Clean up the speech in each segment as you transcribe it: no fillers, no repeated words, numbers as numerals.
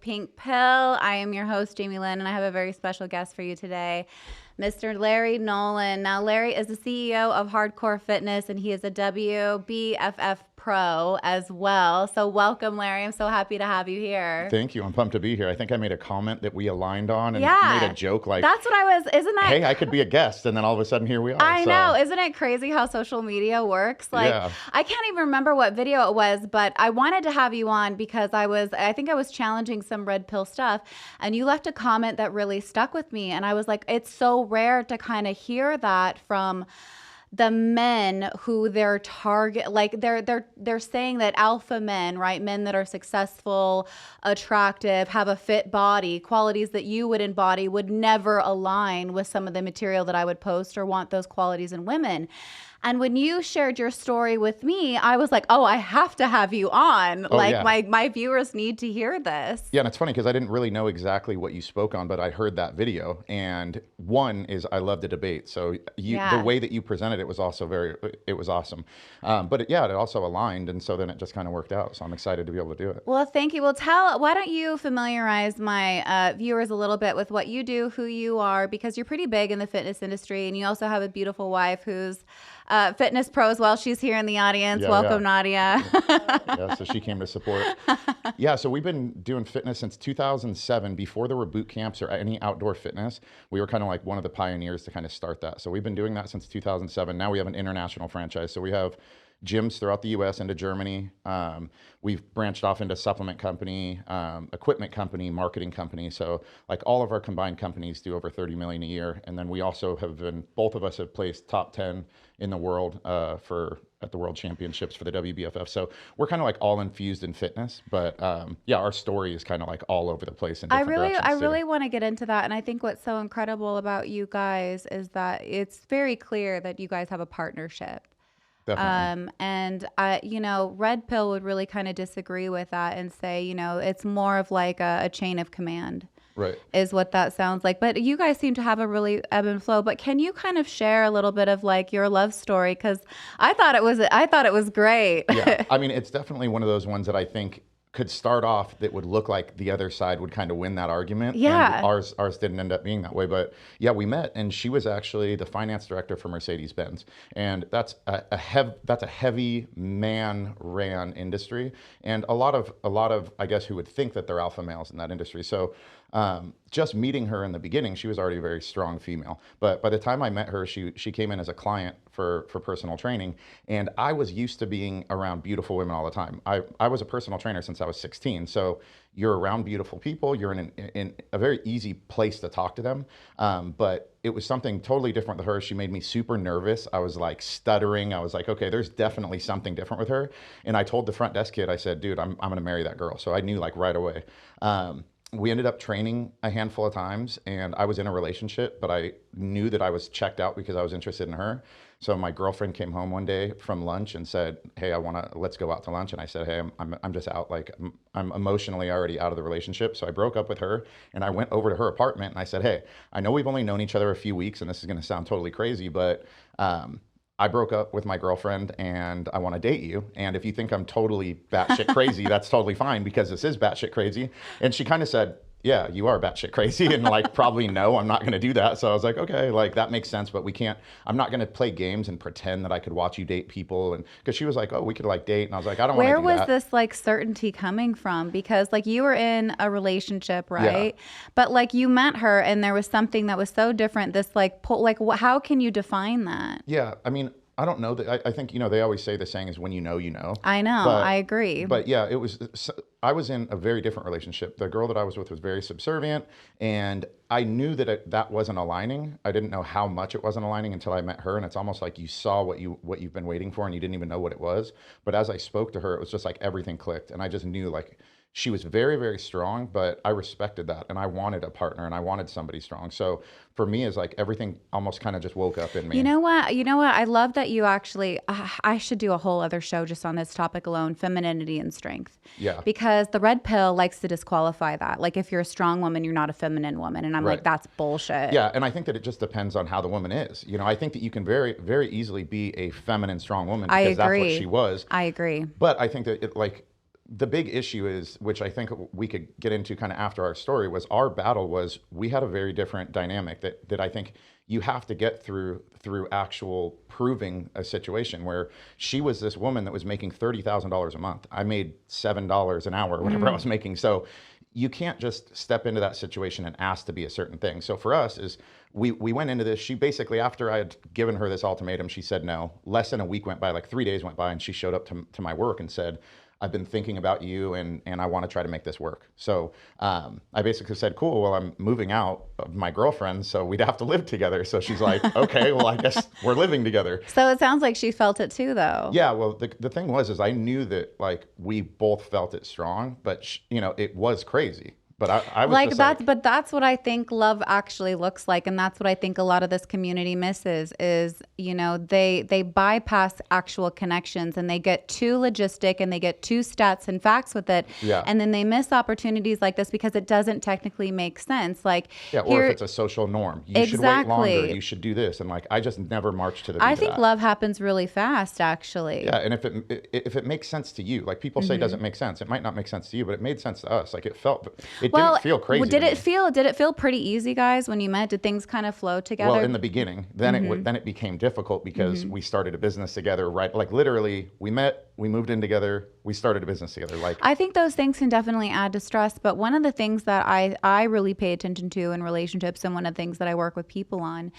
Pink Pill. I am your host, Jamie Lynn, and I have a very special guest for you today, Mr. Larry Nolan. Now, Larry is the CEO of Hardcore Fitness, and he is a WBFF pro as well. So welcome, Larry. I'm so happy to have you here. Thank you. I'm pumped to be here. I think I made a comment that we aligned on and made a joke like, that's what I was, isn't that? Hey, I could be a guest. And then all of a sudden here we are. I know. Isn't it crazy how social media works? Like, I can't even remember what video it was, but I wanted to have you on because I think I was challenging some red pill stuff, and you left a comment that really stuck with me. And I was like, it's so rare to kind of hear that from the men who they're target, like they're saying that alpha men, right? Men that are successful, attractive, have a fit body, qualities that you would embody would never align with some of the material that I would post or want those qualities in women. And when you shared your story with me, I was like, oh, I have to have you on. My viewers need to hear this. Yeah, and it's funny because I didn't really know exactly what you spoke on, but I heard that video. And one is I love the debate. So the way that you presented it was also it was awesome. But it also aligned. And so then it just kind of worked out. So I'm excited to be able to do it. Well, thank you. Well, why don't you familiarize my viewers a little bit with what you do, who you are, because you're pretty big in the fitness industry. And you also have a beautiful wife who's fitness pro as well. She's here in the audience. Welcome, Nadia. So she came to support. So we've been doing fitness since 2007. Before there were boot camps or any outdoor fitness, we were kind of like one of the pioneers to kind of start that. So we've been doing that since 2007. Now we have an international franchise. So we have gyms throughout the U.S. into Germany. We've branched off into supplement company, equipment company, marketing company. So like all of our combined companies do over 30 million a year. And then we also both of us have placed top 10 in the world at the World Championships for the WBFF. So we're kind of like all infused in fitness, but our story is kind of like all over the place in different directions. I really want to get into that. And I think what's so incredible about you guys is that it's very clear that you guys have a partnership. Definitely. And Red Pill would really kind of disagree with that and say, it's more of like a chain of command. Right. Is what that sounds like. But you guys seem to have a really ebb and flow. But can you kind of share a little bit of like your love story? Because I thought it was great. Yeah. I mean, it's definitely one of those ones that I think could start off that would look like the other side would kind of win that argument. Yeah. And ours didn't end up being that way. But yeah, we met, and she was actually the finance director for Mercedes-Benz. And that's a heavy man-ran industry. And a lot of, I guess, who would think that they're alpha males in that industry. So just meeting her in the beginning, she was already a very strong female. But by the time I met her, she came in as a client for personal training. And I was used to being around beautiful women all the time. I was a personal trainer since I was 16. So you're around beautiful people. You're in a very easy place to talk to them. But it was something totally different with her. She made me super nervous. I was like stuttering. I was like, okay, there's definitely something different with her. And I told the front desk kid, I said, dude, I'm going to marry that girl. So I knew like right away. We ended up training a handful of times, and I was in a relationship, but I knew that I was checked out because I was interested in her. So my girlfriend came home one day from lunch and said, hey, let's go out to lunch. And I said, hey, I'm just out. Like I'm emotionally already out of the relationship. So I broke up with her, and I went over to her apartment, and I said, hey, I know we've only known each other a few weeks, and this is going to sound totally crazy, but I broke up with my girlfriend and I want to date you. And if you think I'm totally batshit crazy, that's totally fine, because this is batshit crazy. And she kind of said, yeah, you are batshit crazy. And like, probably no, I'm not going to do that. So I was like, okay, like that makes sense, but I'm not going to play games and pretend that I could watch you date people. And because she was like, oh, we could like date. And I was like, I don't want to do that. Where was this like certainty coming from? Because like you were in a relationship, right? Yeah. But like you met her and there was something that was so different. This how can you define that? Yeah. I mean, I don't know that. I think, they always say the saying is when you know, you know. I know. I agree. But yeah, I was in a very different relationship. The girl that I was with was very subservient, and I knew that that wasn't aligning. I didn't know how much it wasn't aligning until I met her. And it's almost like you saw what you've been waiting for, and you didn't even know what it was. But as I spoke to her, it was just like everything clicked. And I just knew like, she was very, very strong, but I respected that. And I wanted a partner, and I wanted somebody strong. So for me, it's like everything almost kind of just woke up in me. You know what? I love that you actually, I should do a whole other show just on this topic alone, femininity and strength. Yeah. Because the red pill likes to disqualify that. Like if you're a strong woman, you're not a feminine woman. And I'm like, that's bullshit. Yeah. And I think that it just depends on how the woman is. I think that you can very, very easily be a feminine, strong woman because that's what she was. I agree. But I think that the big issue is, which I think we could get into kind of after our story, was our battle was we had a very different dynamic that I think you have to get through actual proving a situation where she was this woman that was making $30,000 a month. I made $7 an hour, whatever I was making. So you can't just step into that situation and ask to be a certain thing. So for us is we went into this. She basically, after I had given her this ultimatum, she said no. Less than a week went by, like 3 days went by, and she showed up to my work and said, I've been thinking about you and I want to try to make this work. So I basically said, cool, well, I'm moving out of my girlfriend, so we'd have to live together. So she's like, okay, well, I guess we're living together. So it sounds like she felt it too, though. Yeah, well, the thing was I knew that like we both felt it strong, but it was crazy. But I was like just that's, but that's what I think love actually looks like, and that's what I think a lot of this community misses is, they bypass actual connections and they get too logistic and they get too stats and facts with it, and then they miss opportunities like this because it doesn't technically make sense. Like, or if it's a social norm, you should wait longer, you should do this, and like I just never marched to the beat I think love happens really fast, actually. Yeah, and if it makes sense to you, like people say, it doesn't make sense. It might not make sense to you, but it made sense to us. Like it didn't feel crazy. Did it feel pretty easy, guys, when you met? Did things kind of flow together? Well, in the beginning, then it became difficult because we started a business together, right? Like literally, we met, we moved in together, we started a business together. Like I think those things can definitely add to stress, but one of the things that I really pay attention to in relationships, and one of the things that I work with people on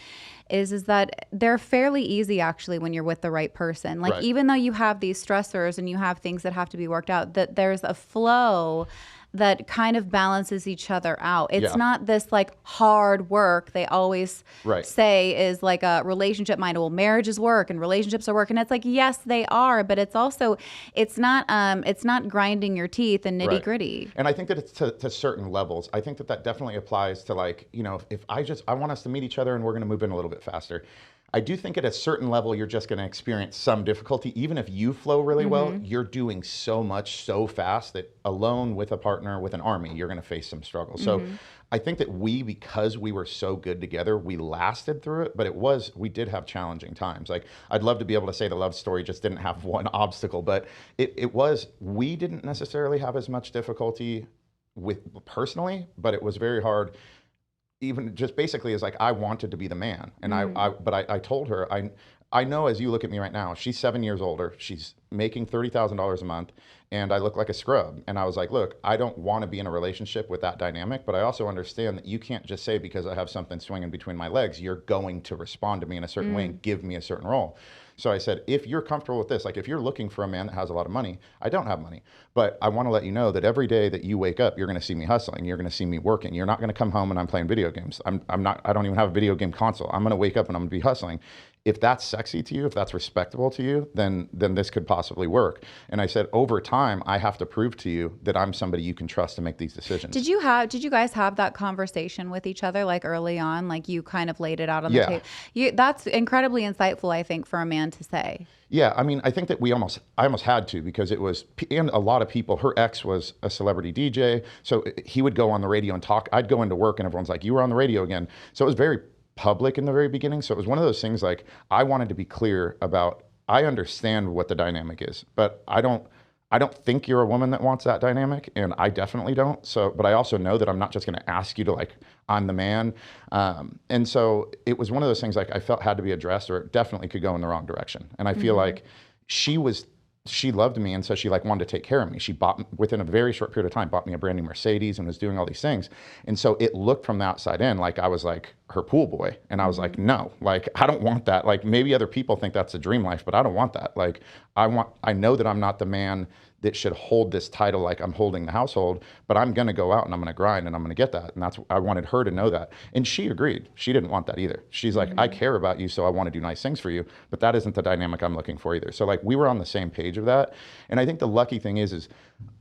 is that they're fairly easy actually when you're with the right person. Like even though you have these stressors and you have things that have to be worked out, that there's a flow that kind of balances each other out. It's not this like hard work they always say is like a relationship mind. Well, marriage is work and relationships are work. And it's like, yes, they are, but it's also, it's not grinding your teeth and nitty gritty. And I think that it's to certain levels. I think that definitely applies to like, if I want us to meet each other and we're going to move in a little bit faster. I do think at a certain level, you're just going to experience some difficulty. Even if you flow really well, you're doing so much so fast that alone with a partner, with an army, you're going to face some struggle. So I think that because we were so good together, we lasted through it, but we did have challenging times. Like I'd love to be able to say the love story just didn't have one obstacle, but we didn't necessarily have as much difficulty with personally, but it was very hard. Even just basically is like I wanted to be the man, and I told her I know as you look at me right now, she's 7 years older, she's making $30,000 a month, and I look like a scrub. And I was like, look, I don't want to be in a relationship with that dynamic, but I also understand that you can't just say because I have something swinging between my legs, you're going to respond to me in a certain way and give me a certain role. So I said, if you're comfortable with this, like if you're looking for a man that has a lot of money, I don't have money, but I want to let you know that every day that you wake up, you're going to see me hustling. You're going to see me working. You're not going to come home and I'm playing video games. I don't even have a video game console. I'm going to wake up and I'm going to be hustling. If that's sexy to you, if that's respectable to you, then this could possibly work. And I said, over time, I have to prove to you that I'm somebody you can trust to make these decisions. Did you guys have that conversation with each other, like early on, like you kind of laid it out on the table? That's incredibly insightful, I think, for a man to say. Yeah, I mean, I think that I almost had to, because it was, and a lot of people, her ex was a celebrity DJ, so he would go on the radio and talk. I'd go into work and everyone's like, you were on the radio again. So it was very public in the very beginning. So it was one of those things like I wanted to be clear about, I understand what the dynamic is, but I don't think you're a woman that wants that dynamic, and I definitely don't. So, but I also know that I'm not just going to ask you to like, I'm the man. And so it was one of those things like I felt had to be addressed, or it definitely could go in the wrong direction. And I feel like she loved me, and so she like wanted to take care of me. She within a very short period of time, bought me a brand new Mercedes and was doing all these things. And so it looked from the outside in like I was like her pool boy. And I was like, no, like I don't want that. Like maybe other people think that's a dream life, but I don't want that. Like I know that I'm not the man that should hold this title like I'm holding the household, but I'm going to go out and I'm going to grind and I'm going to get that. And I wanted her to know that. And she agreed. She didn't want that either. She's like, I care about you, so I want to do nice things for you, but that isn't the dynamic I'm looking for either. So like we were on the same page of that. And I think the lucky thing is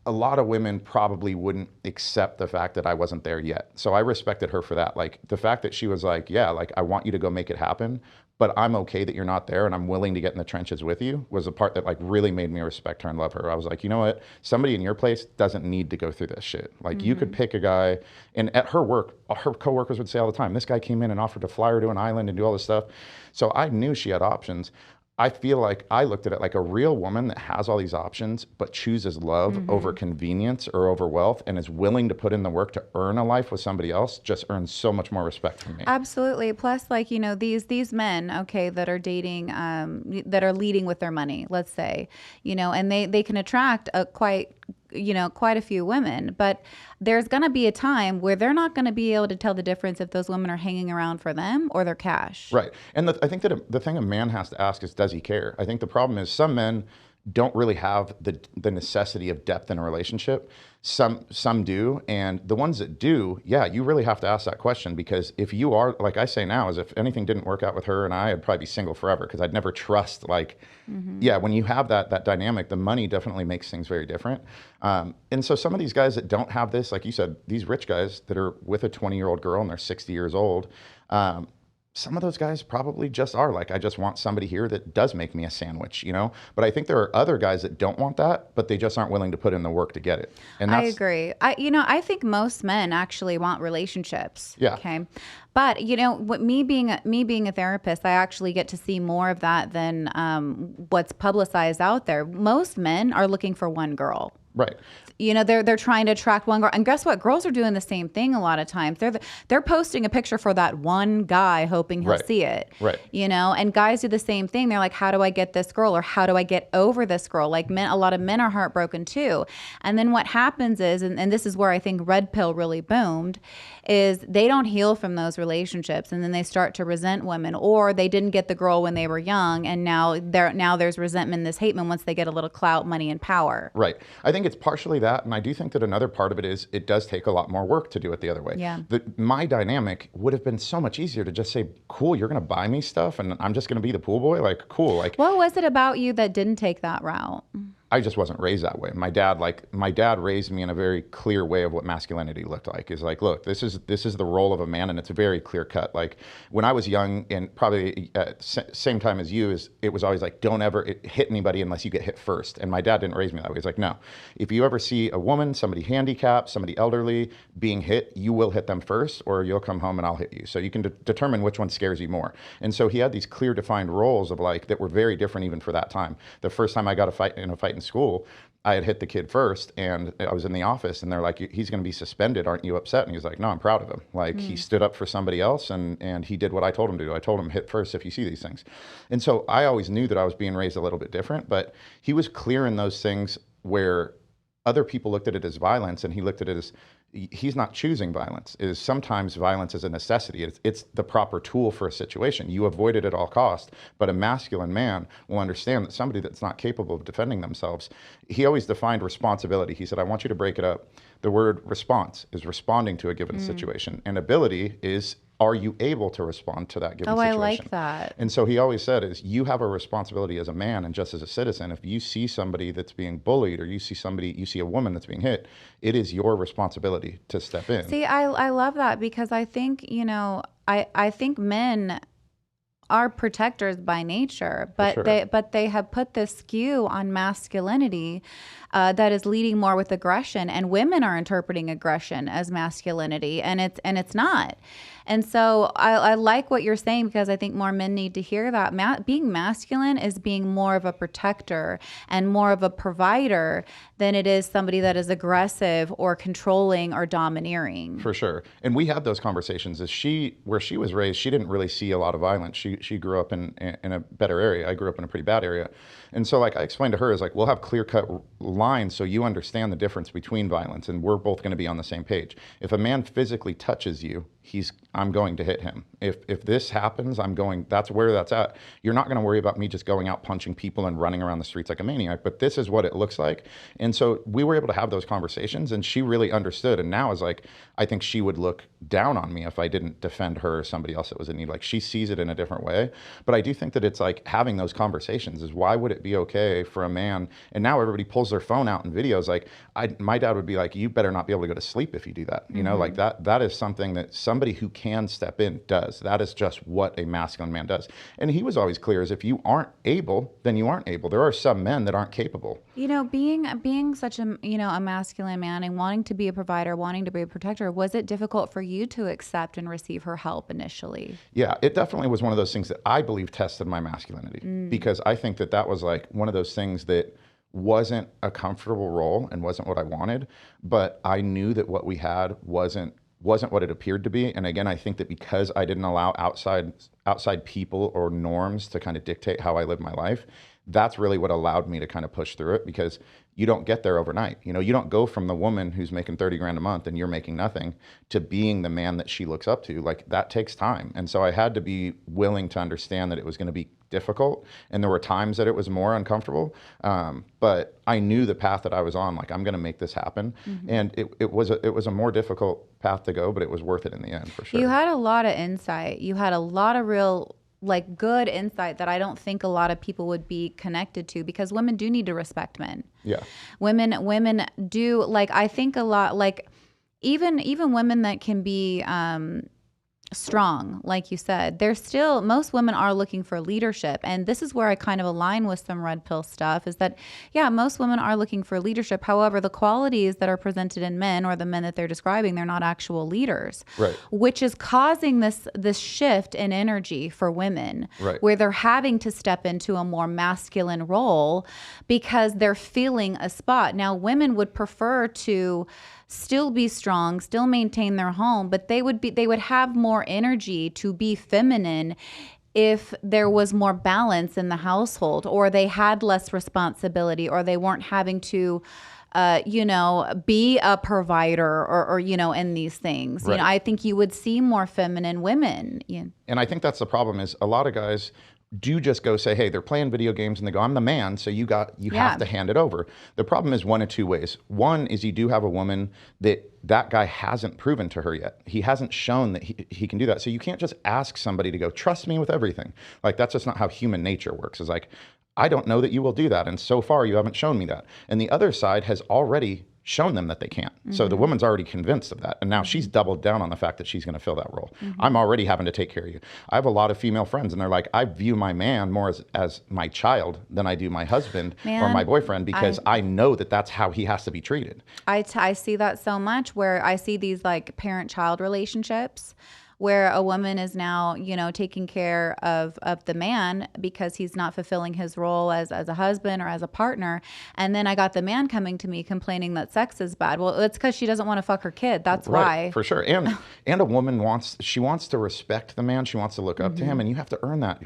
a lot of women probably wouldn't accept the fact that I wasn't there yet. So I respected her for that. Like the fact that she was like, yeah, like I want you to go make it happen, but I'm okay that you're not there and I'm willing to get in the trenches with you, was the part that like really made me respect her and love her. I was like, you know what? Somebody in your place doesn't need to go through this shit. Like you could pick a guy, and at her work, her coworkers would say all the time, this guy came in and offered to fly her to an island and do all this stuff. So I knew she had options. I feel like I looked at it like a real woman that has all these options, but chooses love over convenience or over wealth and is willing to put in the work to earn a life with somebody else just earns so much more respect from me. Absolutely. Plus, like, you know, these men, okay, that are dating, that are leading with their money, let's say, you know, and they can attract quite a few women, but there's going to be a time where they're not going to be able to tell the difference if those women are hanging around for them or their cash. Right. And I think that the thing a man has to ask is, does he care? I think the problem is some men don't really have the necessity of depth in a relationship. Some do, and the ones that do, yeah, you really have to ask that question, because if you are, like I say now, is if anything didn't work out with her and I'd probably be single forever, because I'd never trust, like, yeah, when you have that dynamic, the money definitely makes things very different. And so some of these guys that don't have this, like you said, these rich guys that are with a 20-year-old girl and they're 60 years old, some of those guys probably just are like, I just want somebody here that does make me a sandwich, you know? But I think there are other guys that don't want that, but they just aren't willing to put in the work to get it. And I agree. I think most men actually want relationships. Yeah. Okay. But, you know, me being a therapist, I actually get to see more of that than what's publicized out there. Most men are looking for one girl. Right. You know, they're trying to attract one girl, and guess what? Girls are doing the same thing a lot of times. They're posting a picture for that one guy, hoping he'll see it. Right. You know, and guys do the same thing. They're like, how do I get this girl, or how do I get over this girl? Like a lot of men are heartbroken too. And then what happens is, and this is where I think red pill really boomed, is they don't heal from those relationships, and then they start to resent women, or they didn't get the girl when they were young, and now there's resentment, this hate once they get a little clout, money, and power. Right. I think it's partially that, and I do think that another part of it is it does take a lot more work to do it the other way. Yeah. My dynamic would have been so much easier to just say, cool, you're going to buy me stuff and I'm just going to be the pool boy. Like, cool. Like, what was it about you that didn't take that route? I just wasn't raised that way. My dad raised me in a very clear way of what masculinity looked like. Is like, look, this is the role of a man, and it's very clear cut. Like when I was young, and probably at same time as you, it was always like, don't ever hit anybody unless you get hit first. And my dad didn't raise me that way. He's like, no, if you ever see a woman, somebody handicapped, somebody elderly being hit, you will hit them first, or you'll come home and I'll hit you. So you can determine which one scares you more. And so he had these clear defined roles of like that were very different even for that time. The first time I got in a fight in school, I had hit the kid first, and I was in the office, and they're like, he's going to be suspended. Aren't you upset? And he's like, no, I'm proud of him. Like he stood up for somebody else, and he did what I told him to do. I told him, hit first if you see these things. And so I always knew that I was being raised a little bit different, but he was clear in those things where other people looked at it as violence, and he looked at it as, he's not choosing violence. Is sometimes violence is a necessity. It's the proper tool for a situation. You avoid it at all costs. But a masculine man will understand that somebody that's not capable of defending themselves, he always defined responsibility. He said, I want you to break it up. The word response is responding to a given situation. And ability is, are you able to respond to that given situation? I like that. And so he always said is, you have a responsibility as a man and just as a citizen. If you see somebody that's being bullied, or you see a woman that's being hit, it is your responsibility to step in. See, I love that, because I think, you know, I think men are protectors by nature, but they have put this skew on masculinity that is leading more with aggression, and women are interpreting aggression as masculinity, and it's not. And so I like what you're saying, because I think more men need to hear that. Being masculine is being more of a protector and more of a provider than it is somebody that is aggressive or controlling or domineering. For sure. And we had those conversations. Where she was raised, she didn't really see a lot of violence. She grew up in a better area. I grew up in a pretty bad area. And so like I explained to her, is like, we'll have clear-cut lines so you understand the difference between violence, and we're both going to be on the same page. If a man physically touches you, I'm going to hit him. If this happens, that's where that's at. You're not going to worry about me just going out punching people and running around the streets like a maniac, but this is what it looks like. And so we were able to have those conversations, and she really understood. And now is like, I think she would look down on me if I didn't defend her or somebody else that was in need. Like she sees it in a different way. But I do think that it's like having those conversations is, why would it be okay for a man? And now everybody pulls their phone out in videos. Like my dad would be like, you better not be able to go to sleep if you do that. You know, like that is something that some somebody who can step in does. That is just what a masculine man does. And he was always clear as if you aren't able, then you aren't able. There are some men that aren't capable. You know, being such a, you know, a masculine man and wanting to be a provider, wanting to be a protector, was it difficult for you to accept and receive her help initially? Yeah, it definitely was one of those things that I believe tested my masculinity, because I think that that was like one of those things that wasn't a comfortable role and wasn't what I wanted, but I knew that what we had wasn't what it appeared to be. And again, I think that because I didn't allow outside people or norms to kind of dictate how I live my life, that's really what allowed me to kind of push through it, because you don't get there overnight. You know, you don't go from the woman who's making 30 grand a month and you're making nothing to being the man that she looks up to. Like, that takes time. And so I had to be willing to understand that it was going to be difficult, and there were times that it was more uncomfortable, but I knew the path that I was on. Like, I'm going to make this happen. And it was a more difficult path to go, but it was worth it in the end, for sure. You had a lot of insight. You had a lot of real, like, good insight that I don't think a lot of people would be connected to, because women do need to respect men. Yeah. Women do, like, I think a lot, like, even women that can be strong, like you said, there's still, most women are looking for leadership. And this is where I kind of align with some red pill stuff, is that, yeah, most women are looking for leadership. However, the qualities that are presented in men, or the men that they're describing, they're not actual leaders, right, which is causing this shift in energy for women, right, where they're having to step into a more masculine role because they're feeling a spot. Now, women would prefer to still be strong, still maintain their home, but they would have more energy to be feminine if there was more balance in the household, or they had less responsibility, or they weren't having to be a provider, or in these things. Right. I think you would see more feminine women. And I think that's the problem, is a lot of guys do just go say, hey, they're playing video games, and they go, I'm the man, so you have to hand it over. The problem is one of two ways. One is you do have a woman that guy hasn't proven to her yet. He hasn't shown that he can do that. So you can't just ask somebody to go, trust me with everything. Like, that's just not how human nature works. It's like, I don't know that you will do that, and so far you haven't shown me that. And the other side has already shown them that they can't. So the woman's already convinced of that. And now she's doubled down on the fact that she's going to fill that role. I'm already having to take care of you. I have a lot of female friends, and they're like, I view my man more as my child than I do my husband or my boyfriend, because I know that that's how he has to be treated. I see that so much, where I see these, like, parent-child relationships where a woman is now, taking care of the man because he's not fulfilling his role as a husband or as a partner. And then I got the man coming to me complaining that sex is bad. Well, it's because she doesn't want to fuck her kid. That's why. For sure. And a woman wants to respect the man. She wants to look up to him, and you have to earn that.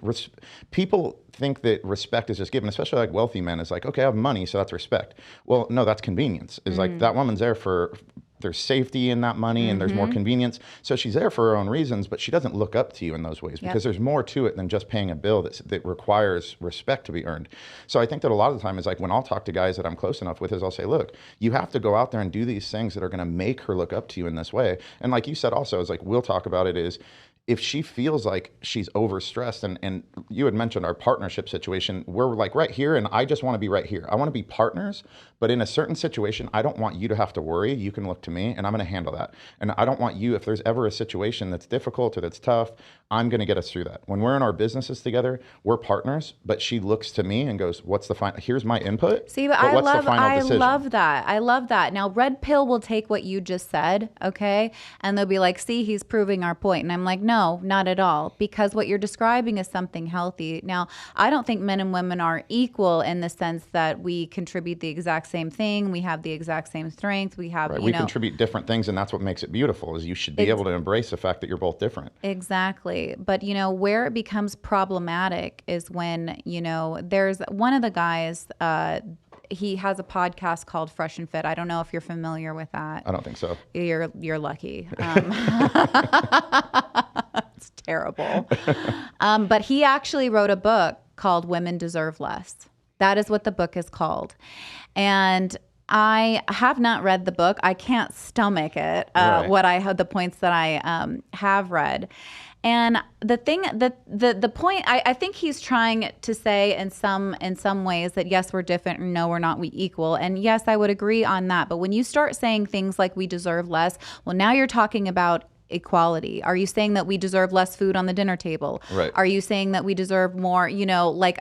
People think that respect is just given, especially like wealthy men. It's like, okay, I have money, so that's respect. Well, no, that's convenience. It's like, that woman's there for, there's safety in that money, and there's more convenience. So she's there for her own reasons, but she doesn't look up to you in those ways, because there's more to it than just paying a bill that requires respect to be earned. So I think that a lot of the time is like, when I'll talk to guys that I'm close enough with, is I'll say, look, you have to go out there and do these things that are going to make her look up to you in this way. And like you said also, is like, we'll talk about it, is if she feels like she's overstressed, and you had mentioned our partnership situation, we're like right here, and I just want to be right here. I want to be partners, but in a certain situation, I don't want you to have to worry. You can look to me, and I'm going to handle that. And I don't want you, if there's ever a situation that's difficult or that's tough, I'm going to get us through that. When we're in our businesses together, we're partners, but she looks to me and goes, what's the final, here's my input. See, but I love that. I love that. Now, red pill will take what you just said, okay? And they'll be like, see, he's proving our point. And I'm like, no, not at all. Because what you're describing is something healthy. Now, I don't think men and women are equal in the sense that we contribute the exact same thing. We have the exact same strengths. We have, we contribute different things, and that's what makes it beautiful, is you should be able to embrace the fact that you're both different. Exactly. But, where it becomes problematic is when, there's one of the guys, he has a podcast called Fresh and Fit. I don't know if you're familiar with that. I don't think so. You're lucky. It's terrible. But he actually wrote a book called Women Deserve Less. That is what the book is called. And I have not read the book. I can't stomach it. The points that I have read. And the thing, the point, I think he's trying to say in some ways that yes, we're different, and no, we're not, we equal. And yes, I would agree on that. But when you start saying things like we deserve less, well, now you're talking about equality? Are you saying that we deserve less food on the dinner table? Right. Are you saying that we deserve more, like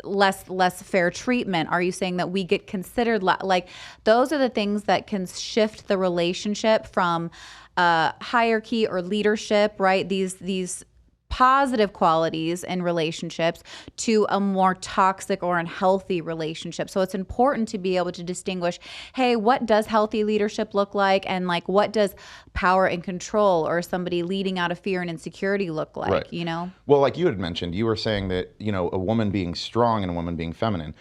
less fair treatment? Are you saying that we get considered like those are the things that can shift the relationship from hierarchy or leadership, right? These positive qualities in relationships to a more toxic or unhealthy relationship. So it's important to be able to distinguish, hey, what does healthy leadership look like? And like, what does power and control or somebody leading out of fear and insecurity look like, right. Well, like you had mentioned, you were saying that, a woman being strong and a woman being feminine.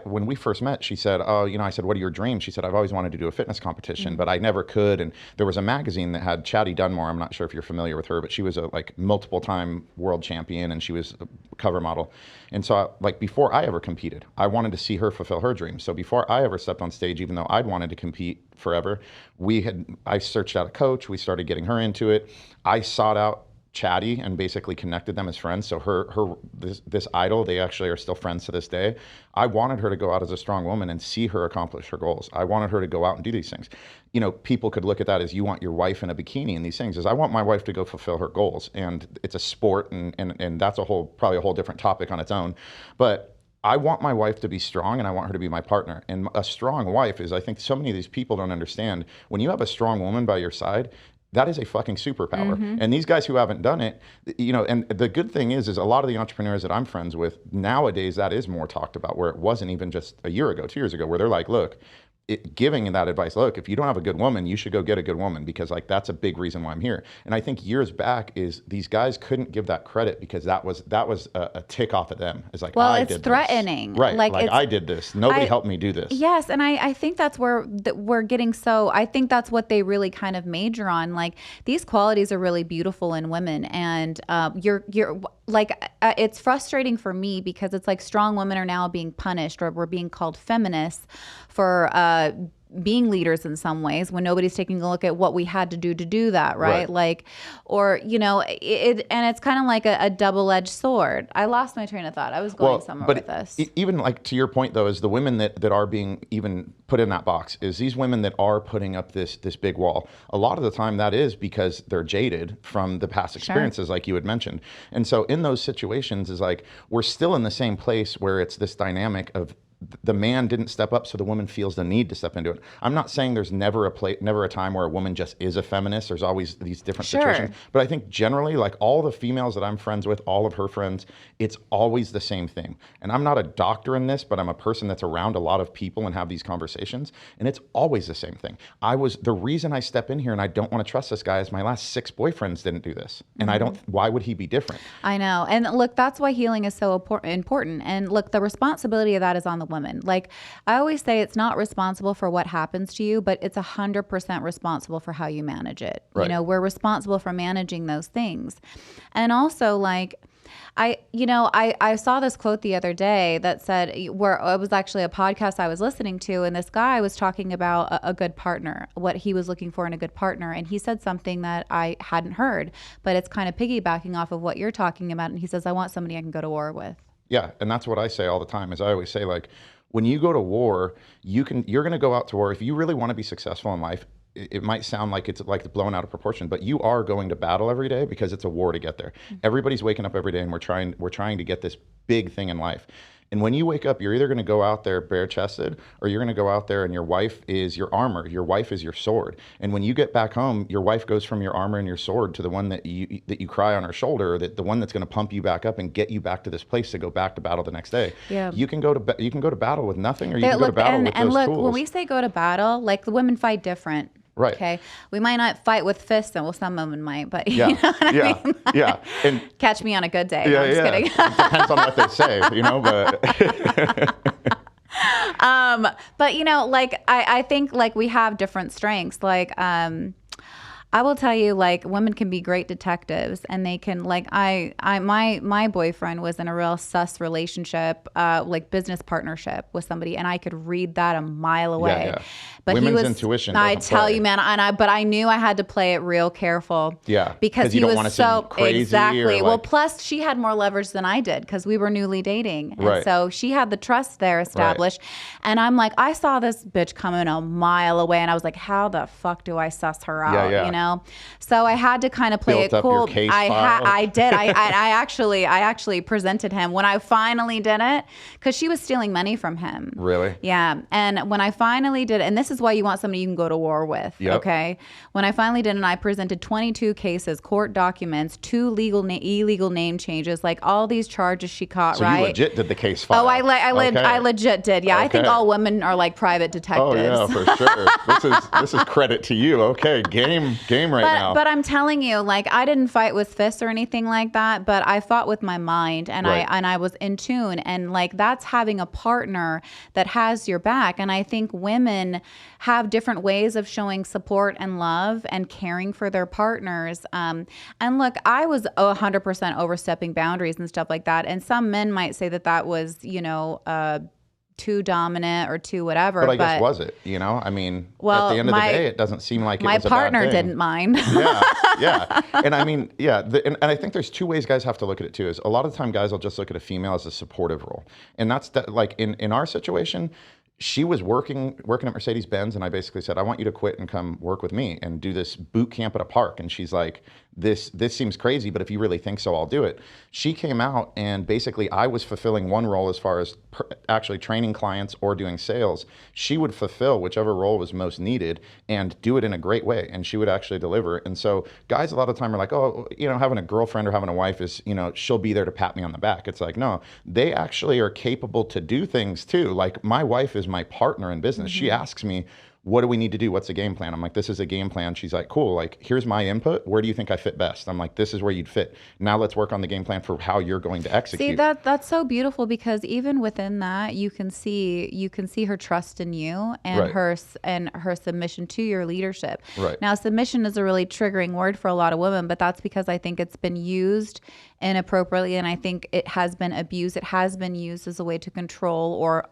When we first met, she said, I said, what are your dreams? She said, I've always wanted to do a fitness competition, but I never could. And there was a magazine that had Chatty Dunmore. I'm not sure if you're familiar with her, but she was a multiple time world champion and she was a cover model. And so before I ever competed, I wanted to see her fulfill her dreams. So before I ever stepped on stage, even though I'd wanted to compete forever, I searched out a coach. We started getting her into it. I sought out Chatty and basically connected them as friends. So this idol, they actually are still friends to this day. I wanted her to go out as a strong woman and see her accomplish her goals. I wanted her to go out and do these things. People could look at that as you want your wife in a bikini and these things. As I want my wife to go fulfill her goals, and it's a sport, and that's probably a whole different topic on its own. But I want my wife to be strong, and I want her to be my partner. And a strong wife is, I think so many of these people don't understand, when you have a strong woman by your side, that is a fucking superpower. Mm-hmm. And these guys who haven't done it, and the good thing is a lot of the entrepreneurs that I'm friends with nowadays, that is more talked about, where it wasn't even just a year ago, 2 years ago, where they're like, look, giving that advice, look, if you don't have a good woman, you should go get a good woman, because that's a big reason why I'm here. And I think years back is these guys couldn't give that credit because that was a tick off of them. It's like, well, I it's did threatening. This. Right. Like I did this. Nobody helped me do this. Yes. And I think that's where we're getting I think that's what they really kind of major on. Like, these qualities are really beautiful in women. And you're it's frustrating for me because it's like strong women are now being punished, or we're being called feminists for being leaders in some ways, when nobody's taking a look at what we had to do that, right? And it's kind of like a double-edged sword. I lost my train of thought. I was going somewhere with this. Even to your point though, is the women that are being even put in that box, is these women that are putting up this big wall. A lot of the time that is because they're jaded from the past experiences, like you had mentioned. And so in those situations is we're still in the same place where it's this dynamic of the man didn't step up, so the woman feels the need to step into it. I'm not saying there's never a time where a woman just is a feminist. There's always these different situations. But I think generally, all the females that I'm friends with, all of her friends, it's always the same thing. And I'm not a doctor in this, but I'm a person that's around a lot of people and have these conversations, and it's always the same thing. The reason I step in here and I don't want to trust this guy is my last 6 boyfriends didn't do this. And why would he be different? I know. And look, that's why healing is so important. And look, the responsibility of that is on the woman. Like I always say, it's not responsible for what happens to you, but it's 100% responsible for how you manage it. Right. We're responsible for managing those things. And also I saw this quote the other day that said, where it was actually a podcast I was listening to, and this guy was talking about a good partner, what he was looking for in a good partner. And he said something that I hadn't heard, but it's kind of piggybacking off of what you're talking about. And he says, I want somebody I can go to war with. Yeah. And that's what I say all the time, is I always say, when you go to war, you're going to go out to war. If you really want to be successful in life, it might sound like it's blown out of proportion, but you are going to battle every day because it's a war to get there. Mm-hmm. Everybody's waking up every day and we're trying to get this big thing in life. And when you wake up, you're either going to go out there bare-chested, or you're going to go out there and your wife is your armor. Your wife is your sword. And when you get back home, your wife goes from your armor and your sword to the one that you cry on her shoulder, or the one that's going to pump you back up and get you back to this place to go back to battle the next day. Yeah. You can go to battle with nothing, or you can go to battle with those tools. When we say go to battle, the women fight different. Right. Okay. We might not fight with fists, and some women might, but you know what I mean? Yeah. And catch me on a good day. Yeah, no, I'm just kidding. It depends on what they say, but. But I think we have different strengths. I will tell you, women can be great detectives, and they can, my boyfriend was in a real sus relationship, business partnership with somebody, and I could read that a mile away. Yeah. But women's intuition. I tell you, man, but I knew I had to play it real careful. Yeah. Because he you don't was want to seem crazy. Exactly. Well, plus she had more leverage than I did because we were newly dating, and right. So she had the trust there established, right. And I'm I saw this bitch coming a mile away, and I was like, how the fuck do I suss her out? Yeah. know? So I had to kind of play it cool. I did. I actually presented him when I finally did it, because she was stealing money from him. Really? Yeah. And when I finally did it, and this is why you want somebody you can go to war with. Yep. Okay. When I finally did it, I presented 22 cases, court documents, 2 illegal name changes, like all these charges she caught, so right? You legit did the case file. Oh, I legit did. Yeah. Okay. I think all women are like private detectives. Oh, yeah, for sure. This is credit to you. Okay. Game right now. But I'm telling you, like, I didn't fight with fists or anything like that, but I fought with my mind, and I was in tune, and like that's having a partner that has your back. And I think women have different ways of showing support and love and caring for their partners. And look, I was 100% overstepping boundaries and stuff like that. And some men might say that was, too dominant or too whatever. But I guess was it? I mean, at the end of the day, it doesn't seem like it was a bad thing. My partner didn't mind. Yeah. And I mean, and I think there's 2 ways guys have to look at it too. Is a lot of the time guys will just look at a female as a supportive role, and that's like in our situation. She was working at Mercedes-Benz, and I basically said, I want you to quit and come work with me and do this boot camp at a park. And she's like, this seems crazy, but if you really think so, I'll do it. She came out, and basically I was fulfilling one role as far as actually training clients or doing sales. She would fulfill whichever role was most needed and do it in a great way, and she would actually deliver. And so guys a lot of the time are like, oh, having a girlfriend or having a wife is, she'll be there to pat me on the back. It's like, no, they actually are capable to do things too. Like my wife is my partner in business. Mm-hmm. She asks me, what do we need to do? What's the game plan? I'm like, this is a game plan. She's like, cool. Like, here's my input. Where do you think I fit best? I'm like, this is where you'd fit. Now let's work on the game plan for how you're going to execute. See, that's so beautiful, because even within that, you can see her trust in you and her submission to your leadership. Right. Now, submission is a really triggering word for a lot of women, but that's because I think it's been used inappropriately, and I think it has been abused. It has been used as a way to control or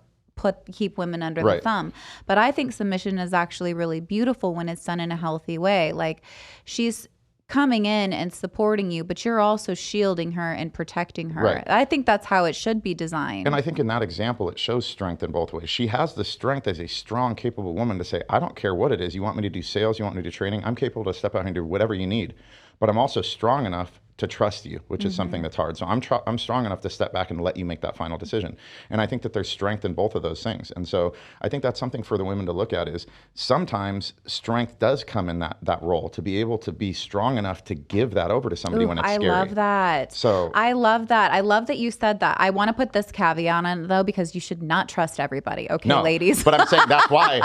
keep women under the thumb. But I think submission is actually really beautiful when it's done in a healthy way. Like, she's coming in and supporting you, but you're also shielding her and protecting her. Right. I think that's how it should be designed. And I think in that example, it shows strength in both ways. She has the strength as a strong, capable woman to say, I don't care what it is. You want me to do sales? You want me to do training? I'm capable to step out and do whatever you need. But I'm also strong enough to trust you, which is something that's hard. So I'm strong enough to step back and let you make that final decision. And I think that there's strength in both of those things. And so I think that's something for the women to look at, is sometimes strength does come in that role, to be able to be strong enough to give that over to somebody when it's scary. I love that. So I love that. I love that you said that. I want to put this caveat on, though, because you should not trust everybody. Okay, no, ladies. But I'm saying that's why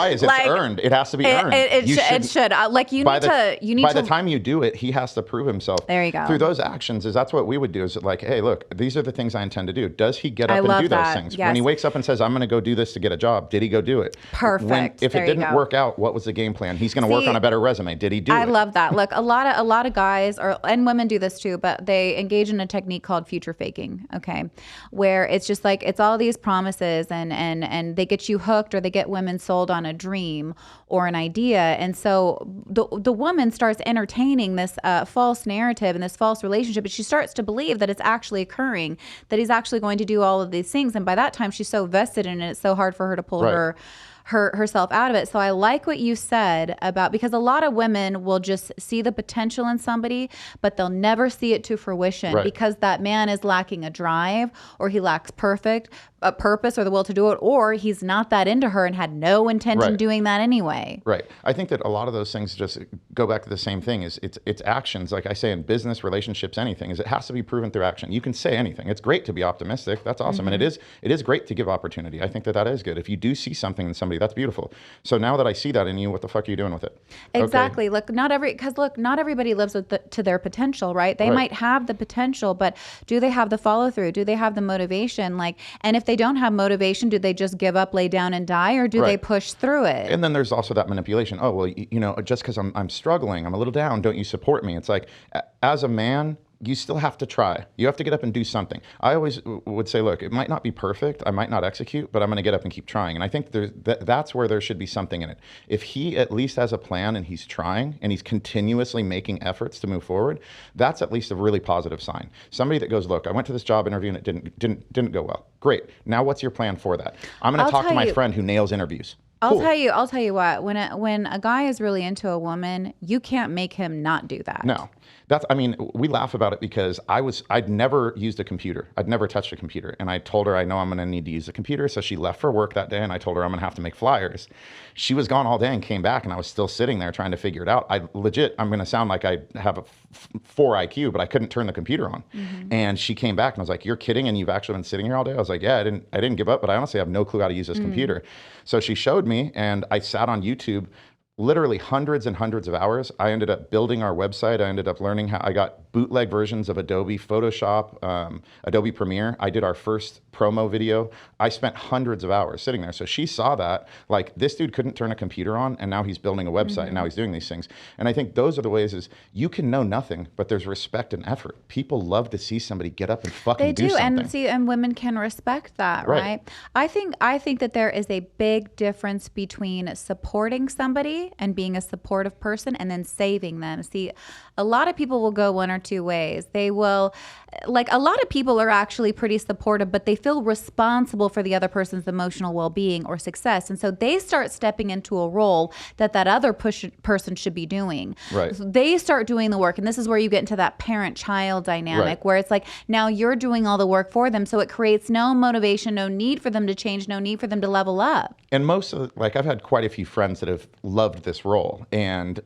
is it's like, earned. It has to be earned. It should. Like, you need to. By the time you do it, he has to prove himself. There you go. Through those actions. Is that's what we would do, is like, hey, look, these are the things I intend to do. Does he get up and do those things? Yes. When he wakes up and says, I'm going to go do this to get a job, did he go do it? Perfect. If it didn't work out, what was the game plan? He's going to work on a better resume. Did he do it? I love that. Look, a lot of guys and women do this too, but they engage in a technique called future faking, okay? Where it's just like, it's all these promises and they get you hooked, or they get women sold on a dream or an idea. And so the woman starts entertaining this false narrative and this false relationship, and she starts to believe that it's actually occurring, that he's actually going to do all of these things. And by that time, she's so vested in it, it's so hard for her to pull herself out of it. So I like what you said about, because a lot of women will just see the potential in somebody, but they'll never see it to fruition because that man is lacking a drive, or he lacks a purpose or the will to do it, or he's not that into her and had no intention doing that anyway. Right. I think that a lot of those things just go back to the same thing, is it's actions. Like I say, in business, relationships, anything, is it has to be proven through action. You can say anything. It's great to be optimistic. That's awesome. And it is great to give opportunity. I think that is good. If you do see something in somebody, that's beautiful. So now that I see that in you, what the fuck are you doing with it? Exactly. Okay. Look, not everybody lives to their potential, right? They might have the potential, but do they have the follow through? Do they have the motivation? And if they don't have motivation, do they just give up, lay down and die, or do they push through it? And then there's also that manipulation. Oh, well, just because I'm struggling, I'm a little down, don't you support me? It's like, as a man, you still have to try. You have to get up and do something. I always would say, look, it might not be perfect. I might not execute, but I'm going to get up and keep trying. And I think that's where there should be something in it. If he at least has a plan and he's trying and he's continuously making efforts to move forward, that's at least a really positive sign. Somebody that goes, look, I went to this job interview and it didn't go well. Great. Now what's your plan for that? I'm going to talk to my friend who nails interviews. I'll tell you what, when a guy is really into a woman, you can't make him not do that. No. We laugh about it because I'd never used a computer. I'd never touched a computer. And I told her, I know I'm going to need to use a computer. So she left for work that day and I told her I'm going to have to make flyers. She was gone all day and came back and I was still sitting there trying to figure it out. I'm going to sound like I have a 4 IQ, but I couldn't turn the computer on. Mm-hmm. And she came back and I was like, you're kidding? And you've actually been sitting here all day? I was like, yeah, I didn't give up, but I honestly have no clue how to use this computer. So she showed me and I sat on YouTube literally hundreds and hundreds of hours. I ended up building our website. I ended up learning how I got bootleg versions of Adobe Photoshop, Adobe Premiere. I did our first promo video. I spent hundreds of hours sitting there. So she saw that, like, this dude couldn't turn a computer on and now he's building a website and now he's doing these things. And I think those are the ways is you can know nothing, but there's respect and effort. People love to see somebody get up and fucking do something. And women can respect that, right? I think that there is a big difference between supporting somebody and being a supportive person and then saving them. See, a lot of people will go one or two ways. They will, like, a lot of people are actually pretty supportive, but they feel responsible for the other person's emotional well-being or success. And so they start stepping into a role that other person should be doing. Right. So they start doing the work. And this is where you get into that parent-child dynamic, where it's like, now you're doing all the work for them. So it creates no motivation, no need for them to change, no need for them to level up. And I've had quite a few friends that have loved this role. And,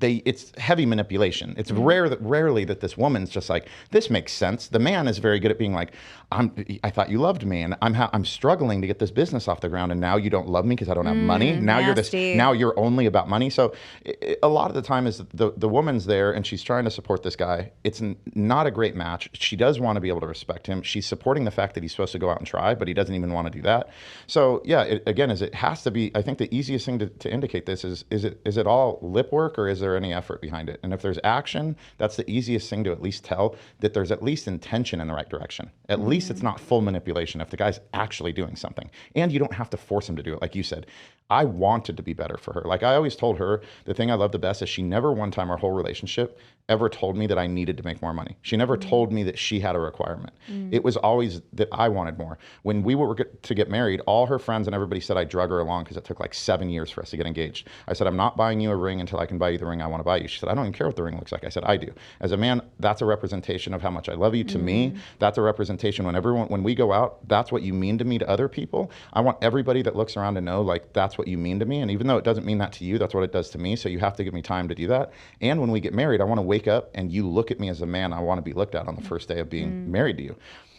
it's heavy manipulation. It's rarely that this woman's just like, this makes sense. The man is very good at being like, I thought you loved me, and I'm struggling to get this business off the ground, and now you don't love me because I don't have money. Now now you're only about money. So a lot of the time is the woman's there and she's trying to support this guy. It's not a great match. She does want to be able to respect him. She's supporting the fact that he's supposed to go out and try, but he doesn't even want to do that. So yeah, it has to be. I think the easiest thing to indicate this is it all lip work, or is there any effort behind it? And if there's action, that's the easiest thing to at least tell that there's at least intention in the right direction. At least it's not full manipulation if the guy's actually doing something. And you don't have to force him to do it. Like you said, I wanted to be better for her. Like I always told her, the thing I love the best is she never one time our whole relationship ever told me that I needed to make more money. She never told me that she had a requirement. It was always that I wanted more. When we were to get married, all her friends and everybody said I drug her along because it took like 7 years for us to get engaged. I said, I'm not buying you a ring until I can buy you the ring I want to buy you. She said, I don't even care what the ring looks like. I said, I do. As a man, that's a representation of how much I love you. To me, that's a representation when we go out, that's what you mean to me to other people. I want everybody that looks around to know, like, that's what you mean to me. And even though it doesn't mean that to you, that's what it does to me. So you have to give me time to do that. And when we get married, I want to wake up and you look at me as a man I want to be looked at on the first day of being married to you.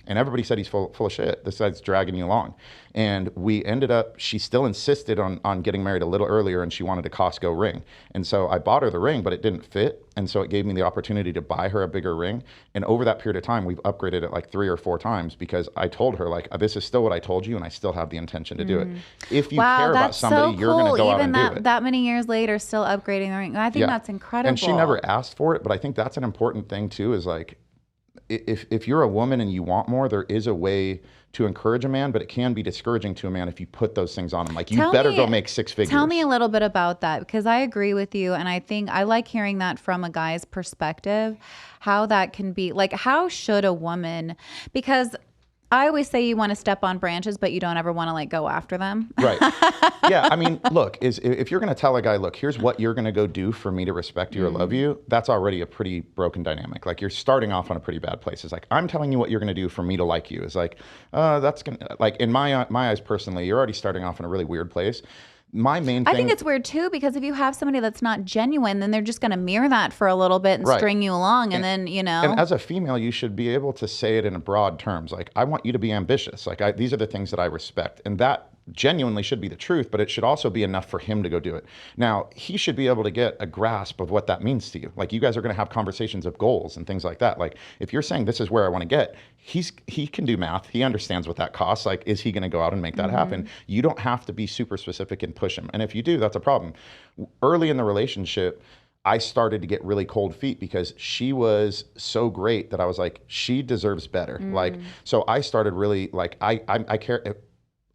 And everybody said he's full of shit. This guy's dragging you along. And we ended up, she still insisted on getting married a little earlier, and she wanted a Costco ring. And so I bought her the ring, but it didn't fit. And so it gave me the opportunity to buy her a bigger ring. And over that period of time, we've upgraded it like 3 or 4 times because I told her, like, this is still what I told you, and I still have the intention to do it. If you care about somebody, you're going to go out and do it. That many years later, still upgrading the ring. I think that's incredible. And she never asked for it, but I think that's an important thing too, is like, if you're a woman and you want more, there is a way to encourage a man, but it can be discouraging to a man if you put those things on him. Like, you better go make 6 figures. Tell me a little bit about that, because I agree with you. And I think I like hearing that from a guy's perspective, how that can be. Like, how should a woman, because I always say you want to step on branches, but you don't ever want to, like, go after them. Right. Yeah. I mean, look, if you're going to tell a guy, look, here's what you're going to go do for me to respect you or love you, that's already a pretty broken dynamic. Like, you're starting off on a pretty bad place. It's like, I'm telling you what you're going to do for me to like you. It's like, that's going to, like, in my eyes personally, you're already starting off in a really weird place. My main thing, I think it's weird too, because if you have somebody that's not genuine, then they're just going to mirror that for a little bit and string you along. And then, you know. And as a female, you should be able to say it in broad terms. Like, I want you to be ambitious. Like, these are the things that I respect. And that genuinely should be the truth, but it should also be enough for him to go do it. Now, he should be able to get a grasp of what that means to you. Like, you guys are going to have conversations of goals and things like that. Like, if you're saying this is where I want to get, he can do math. He understands what that costs. Like, is he going to go out and make that happen? You don't have to be super specific and push him. And if you do, that's a problem. Early in the relationship, I started to get really cold feet because she was so great that I was like, she deserves better. Like, so I started really, like, I care.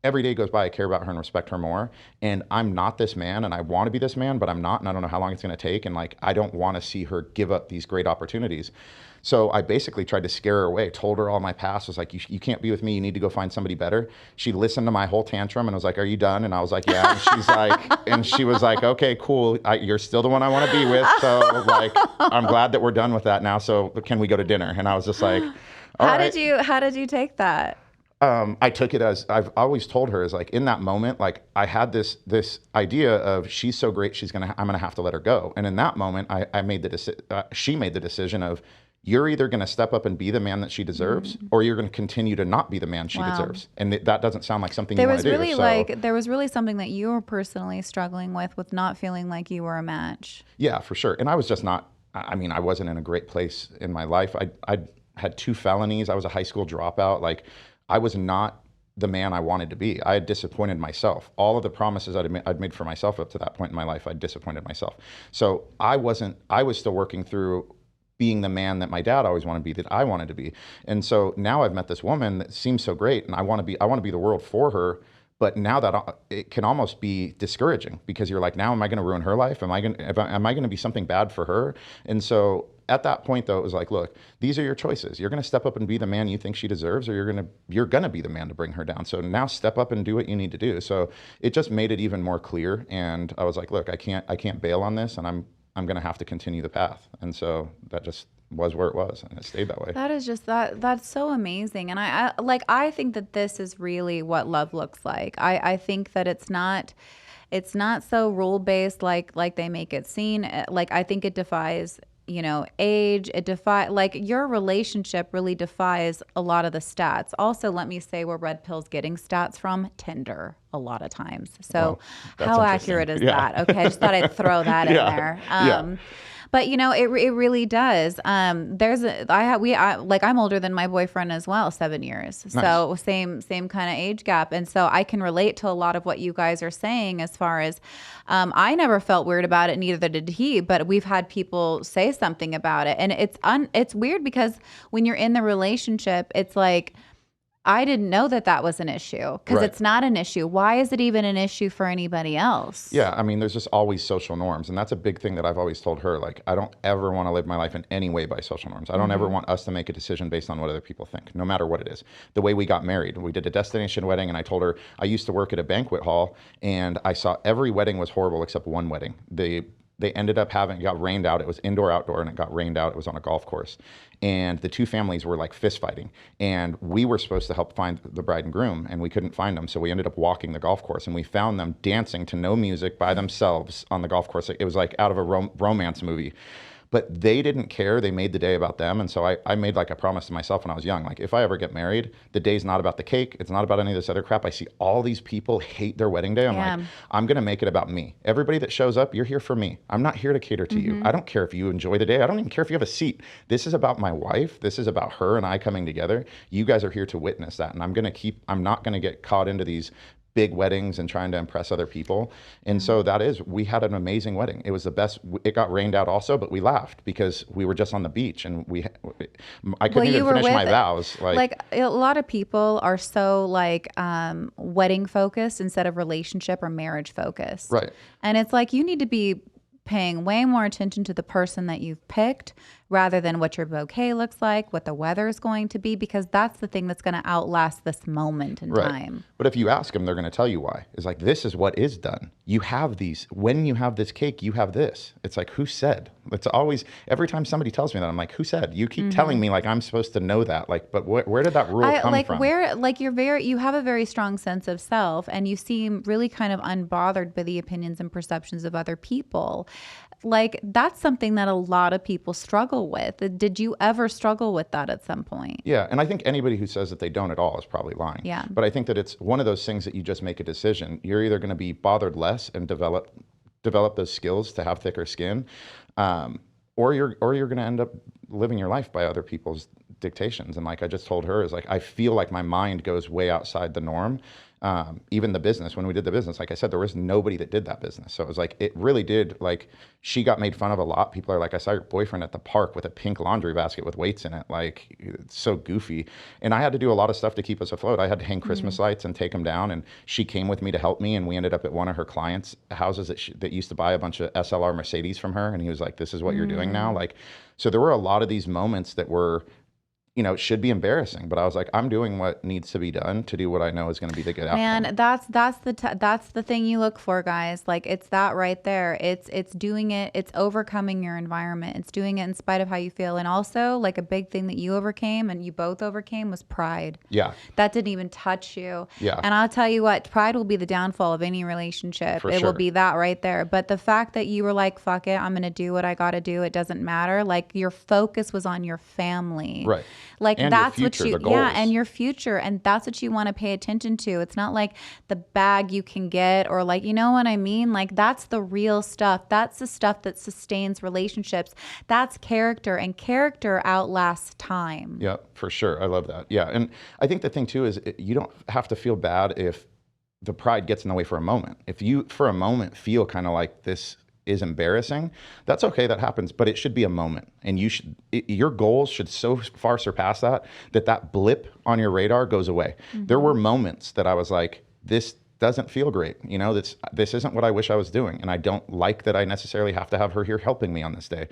every day goes by, I care about her and respect her more. And I'm not this man, and I want to be this man, but I'm not, and I don't know how long it's going to take. And like, I don't want to see her give up these great opportunities. So I basically tried to scare her away, told her all my past, was like, you can't be with me. You need to go find somebody better. She listened to my whole tantrum and was like, are you done? And I was like, yeah. And she was like, okay, cool. You're still the one I want to be with. So like, I'm glad that we're done with that now. So can we go to dinner? And I was just like, how did you take that? I took it as, I've always told her, is like, in that moment, like I had this idea of, she's so great, I'm gonna have to let her go. And in that moment, she made the decision of, you're either going to step up and be the man that she deserves, or you're going to continue to not be the man she deserves. And that doesn't sound like something you want to do. There was really something that you were personally struggling with not feeling like you were a match. Yeah, for sure. And I was just not, I mean, I wasn't in a great place in my life. I had 2 felonies. I was a high school dropout. Like, I was not the man I wanted to be. I had disappointed myself. All of the promises I'd made for myself up to that point in my life, I'd disappointed myself. So I was still working through being the man that my dad always wanted to be, that I wanted to be. And so now I've met this woman that seems so great, and I want to be the world for her. But now that it can almost be discouraging, because you're like, now am I going to ruin her life? Am I going to be something bad for her? And so at that point, though, it was like, look, these are your choices. You're going to step up and be the man you think she deserves, or you're going to be the man to bring her down. So now step up and do what you need to do. So it just made it even more clear. And I was like, look, I can't bail on this, and I'm going to have to continue the path. And so that just was where it was, and it stayed that way. That is just that's so amazing. And I think that this is really what love looks like. I think that it's not so rule based like they make it seem. Like, I think it defies, age. Like, your relationship really defies a lot of the stats. Also, let me say, where red pill's getting stats from, Tinder a lot of times. So how accurate is that? Okay, I just thought I'd throw that in there. But it really does. I'm older than my boyfriend as well, 7 years. Nice. So same kind of age gap. And so I can relate to a lot of what you guys are saying, as far as, I never felt weird about it, neither did he, but we've had people say something about it. And it's weird, because when you're in the relationship, it's like, I didn't know that was an issue, because it's not an issue. Why is it even an issue for anybody else? Yeah, I mean, there's just always social norms. And that's a big thing that I've always told her. Like, I don't ever want to live my life in any way by social norms. I don't ever want us to make a decision based on what other people think, no matter what it is. The way we got married, we did a destination wedding, and I told her I used to work at a banquet hall, and I saw every wedding was horrible except one wedding. They ended up it got rained out. It was indoor, outdoor, and it got rained out. It was on a golf course. And the 2 families were like fist fighting. And we were supposed to help find the bride and groom, and we couldn't find them. So we ended up walking the golf course, and we found them dancing to no music by themselves on the golf course. It was like out of a romance movie. But they didn't care. They made the day about them. And so I made like a promise to myself when I was young, like, if I ever get married, the day's not about the cake. It's not about any of this other crap. I see all these people hate their wedding day. I'm like, I'm going to make it about me. Everybody that shows up, you're here for me. I'm not here to cater to you. I don't care if you enjoy the day. I don't even care if you have a seat. This is about my wife. This is about her and I coming together. You guys are here to witness that. And I'm not going to get caught into these big weddings and trying to impress other people. And so we had an amazing wedding. It was the best. It got rained out also, but we laughed because we were just on the beach, and I couldn't even finish my vows. Like, a lot of people are so wedding focused instead of relationship or marriage focused. Right. And it's like, you need to be paying way more attention to the person that you've picked, rather than what your bouquet looks like, what the weather is going to be, because that's the thing that's going to outlast this moment in time. But if you ask them, they're going to tell you why. It's like, this is what is done. You have these. When you have this cake, you have this. It's like, who said? It's always, every time somebody tells me that, I'm like, who said? You keep telling me like I'm supposed to know that. Like, but where did that rule come from? You have a very strong sense of self, and you seem really kind of unbothered by the opinions and perceptions of other people. Like, that's something that a lot of people struggle with. Did you ever struggle with that at some point? Yeah, and I think anybody who says that they don't at all is probably lying. Yeah. But I think that it's one of those things that you just make a decision. You're either going to be bothered less and develop those skills to have thicker skin, or you're going to end up living your life by other people's dictations. And like I just told her, is like, I feel like my mind goes way outside the norm. Even the business, when we did the business, like I said, there was nobody that did that business. So it was like, it really did, like, she got made fun of a lot. People are like, I saw your boyfriend at the park with a pink laundry basket with weights in it. Like, it's so goofy. And I had to do a lot of stuff to keep us afloat. I had to hang Christmas lights and take them down. And she came with me to help me. And we ended up at one of her clients' houses that used to buy a bunch of SLR Mercedes from her. And he was like, this is what you're doing now. Like, so there were a lot of these moments that were, you know, it should be embarrassing, but I was like, I'm doing what needs to be done to do what I know is going to be the good outcome. Man, that's the thing you look for, guys. Like, it's that right there. It's doing it. It's overcoming your environment. It's doing it in spite of how you feel. And also, like, a big thing that you overcame and you both overcame was pride. Yeah. That didn't even touch you. Yeah. And I'll tell you what, pride will be the downfall of any relationship. It will be that right there. But the fact that you were like, fuck it, I'm going to do what I got to do. It doesn't matter. Like, your focus was on your family. Right. Like, and that's your future, what you, and your future. And that's what you want to pay attention to. It's not like the bag you can get, or like, you know what I mean? Like, that's the real stuff. That's the stuff that sustains relationships. That's character, and character outlasts time. Yeah, for sure. I love that. Yeah. And I think the thing too is you don't have to feel bad if the pride gets in the way for a moment. If you, for a moment, feel kind of like this is embarrassing, that's okay, that happens, but it should be a moment. And your goals should so far surpass that blip on your radar goes away. There were moments that I was like, this doesn't feel great. You know, this isn't what I wish I was doing. And I don't like that I necessarily have to have her here helping me on this day.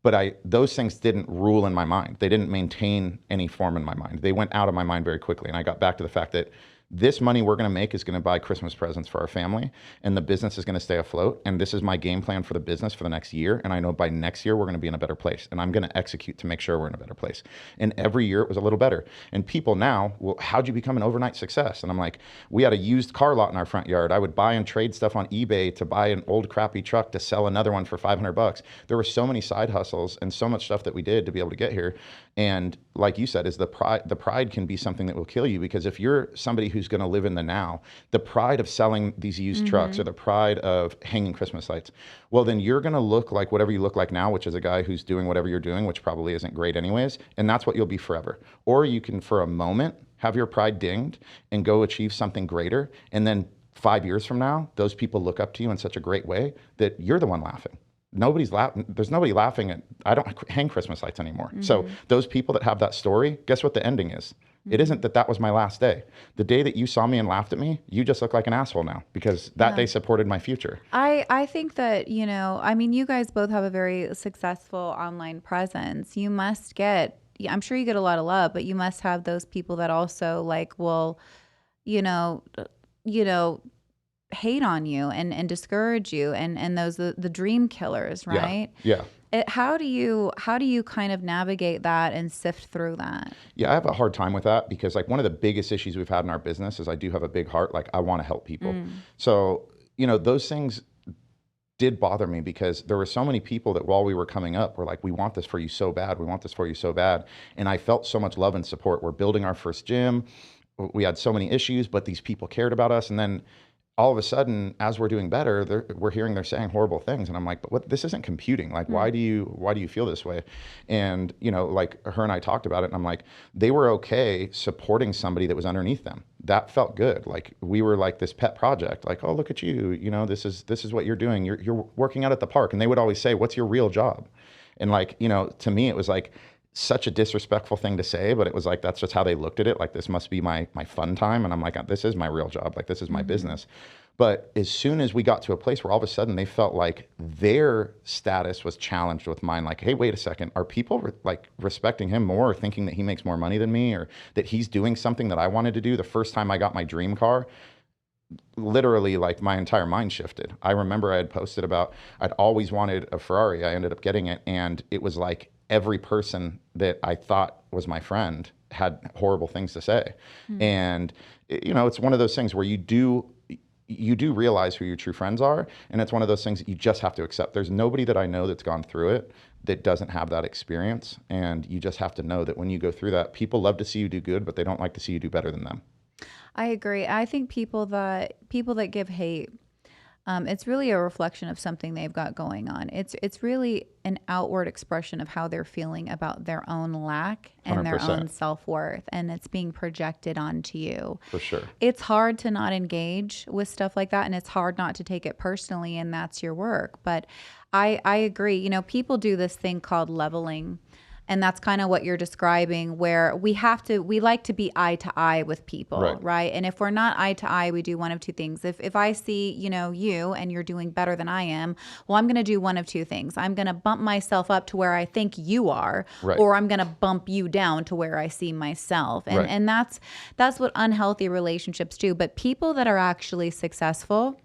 But those things didn't rule in my mind. They didn't maintain any form in my mind. They went out of my mind very quickly. And I got back to the fact that this money we're going to make is going to buy Christmas presents for our family, and the business is going to stay afloat. And this is my game plan for the business for the next year. And I know by next year, we're going to be in a better place, and I'm going to execute to make sure we're in a better place. And every year it was a little better. And people now, well, how'd you become an overnight success? And I'm like, we had a used car lot in our front yard. I would buy and trade stuff on eBay to buy an old crappy truck to sell another one for $500. There were so many side hustles and so much stuff that we did to be able to get here. And like you said, is the pride can be something that will kill you, because if you're somebody who's going to live in the now, the pride of selling these used trucks, or the pride of hanging Christmas lights, well, then you're going to look like whatever you look like now, which is a guy who's doing whatever you're doing, which probably isn't great anyways. And that's what you'll be forever. Or you can, for a moment, have your pride dinged and go achieve something greater. And then 5 years from now, those people look up to you in such a great way that you're the one laughing. Nobody's laughing. There's nobody laughing at, I don't hang Christmas lights anymore. So those people that have that story, guess what the ending is? It isn't that was my last day. The day that you saw me and laughed at me, you just look like an asshole now, because that day supported my future. I think that, you know, I mean, you guys both have a very successful online presence. You must get, I'm sure you get a lot of love, but you must have those people that also like will, you know, hate on you and discourage you, and those the dream killers, right? Yeah. How do you kind of navigate that and sift through that? Yeah, I have a hard time with that, because like one of the biggest issues we've had in our business is I do have a big heart. Like, I want to help people. So, you know, those things did bother me, because there were so many people that while we were coming up were like, we want this for you so bad. We want this for you so bad. And I felt so much love and support. We're building our first gym. We had so many issues, but these people cared about us. And then all of a sudden, as we're doing better, we're hearing they're saying horrible things. And I'm like, but what, this isn't computing. Like, why do you feel this way? And, you know, like her and I talked about it, and I'm like, they were okay supporting somebody that was underneath them. That felt good. Like, we were like this pet project, like, oh, look at you, you know, this is what you're doing. You're working out at the park. And they would always say, what's your real job? And like, you know, to me, it was like such a disrespectful thing to say, but it was like, that's just how they looked at it. Like, this must be my fun time. And I'm like, this is my real job. Like, this is my business. But as soon as we got to a place where all of a sudden they felt like their status was challenged with mine, like, hey, wait a second, are people like respecting him more, or thinking that he makes more money than me, or that he's doing something that I wanted to do? The first time I got my dream car, literally, like, my entire mind shifted. I remember I had posted about, I'd always wanted a Ferrari. I ended up getting it. And it was like every person that I thought was my friend had horrible things to say. And, you know, it's one of those things where you do realize who your true friends are. And it's one of those things that you just have to accept. There's nobody that I know that's gone through it that doesn't have that experience. And you just have to know that when you go through that, people love to see you do good, but they don't like to see you do better than them. I agree. I think people that give hate, It's really a reflection of something they've got going on. It's really an outward expression of how they're feeling about their own lack and 100%. their own self-worth, and it's being projected onto you. For sure. It's hard to not engage with stuff like that, and it's hard not to take it personally, and that's your work. But I agree. You know, people do this thing called leveling. And that's kind of what you're describing, where we like to be eye to eye with people, right? And if we're not eye to eye, we do one of two things. If I see, you know, you and you're doing better than I am, well, I'm going to do one of two things. I'm going to bump myself up to where I think you are, or I'm going to bump you down to where I see myself. And that's what unhealthy relationships do. But people that are actually successful,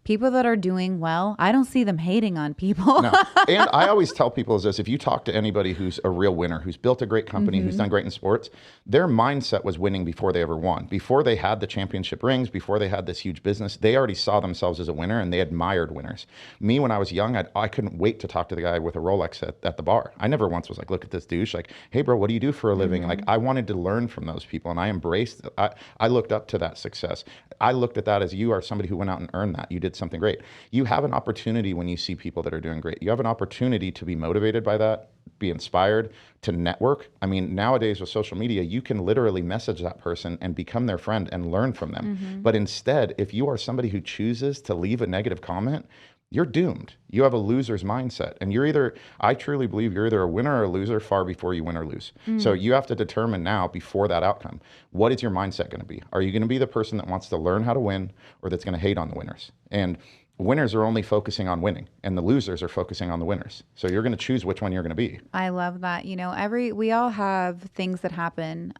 people that are doing well, I don't see them hating on people. No. And I always tell people is this: if you talk to anybody who's a real winner, who's built a great company, who's done great in sports, their mindset was winning before they ever won. Before they had the championship rings, before they had this huge business, they already saw themselves as a winner and they admired winners. Me, when I was young, I couldn't wait to talk to the guy with a Rolex at the bar. I never once was like, look at this douche. Like, hey, bro, what do you do for a living? Like, I wanted to learn from those people, and I embraced it. I looked up to that success. I looked at that as, you are somebody who went out and earned that. You did something great. You have an opportunity when you see people that are doing great. You have an opportunity to be motivated by that, be inspired, to network. I mean, nowadays with social media, you can literally message that person and become their friend and learn from them. But instead, if you are somebody who chooses to leave a negative comment, you're doomed. You have a loser's mindset. And I truly believe you're either a winner or a loser far before you win or lose. So you have to determine now, before that outcome, what is your mindset going to be? Are you going to be the person that wants to learn how to win, or that's going to hate on the winners? And winners are only focusing on winning, and the losers are focusing on the winners. So you're going to choose which one you're going to be. I love that. You know, we all have things that happen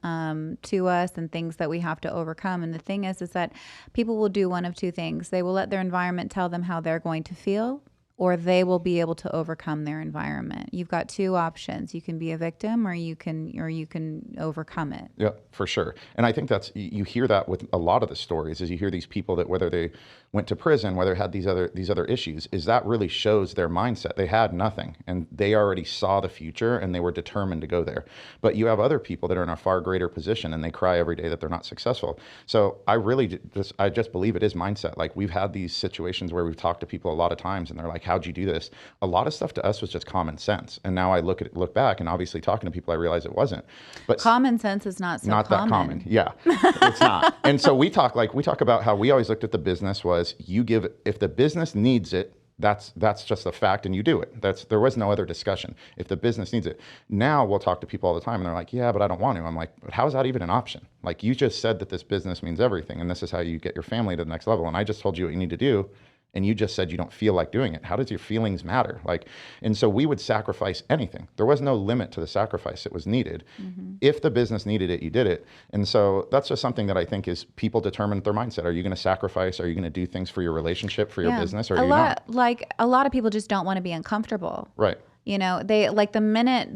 to us and things that we have to overcome. And the thing is that people will do one of two things. They will let their environment tell them how they're going to feel, or they will be able to overcome their environment. You've got two options. You can be a victim, or you can overcome it. Yeah, for sure. And I think you hear that with a lot of the stories, is you hear these people that, whether they went to prison, whether they had these other issues, is that really shows their mindset. They had nothing, and they already saw the future, and they were determined to go there. But you have other people that are in a far greater position, and they cry every day that they're not successful. So I just believe it is mindset. Like, we've had these situations where we've talked to people a lot of times, and they're like, how'd you do this? A lot of stuff to us was just common sense. And now I look back, and obviously talking to people, I realize it wasn't. But common sense is not so not that common. Yeah, it's not. And so we talk about how we always looked at the business was, if the business needs it, that's just a fact, and you do it. There was no other discussion. If the business needs it. Now we'll talk to people all the time, and they're like, yeah, but I don't want to. I'm like, but how is that even an option? Like, you just said that this business means everything, and this is how you get your family to the next level. And I just told you what you need to do, and you just said you don't feel like doing it. How does your feelings matter? And so we would sacrifice anything. There was no limit to the sacrifice that was needed. If the business needed it, you did it. And so that's just something that I think is, people determine their mindset. Are you going to sacrifice? Are you going to do things for your relationship, for your business, or are you not? Like, a lot of people just don't want to be uncomfortable. Right. You know, they like the minute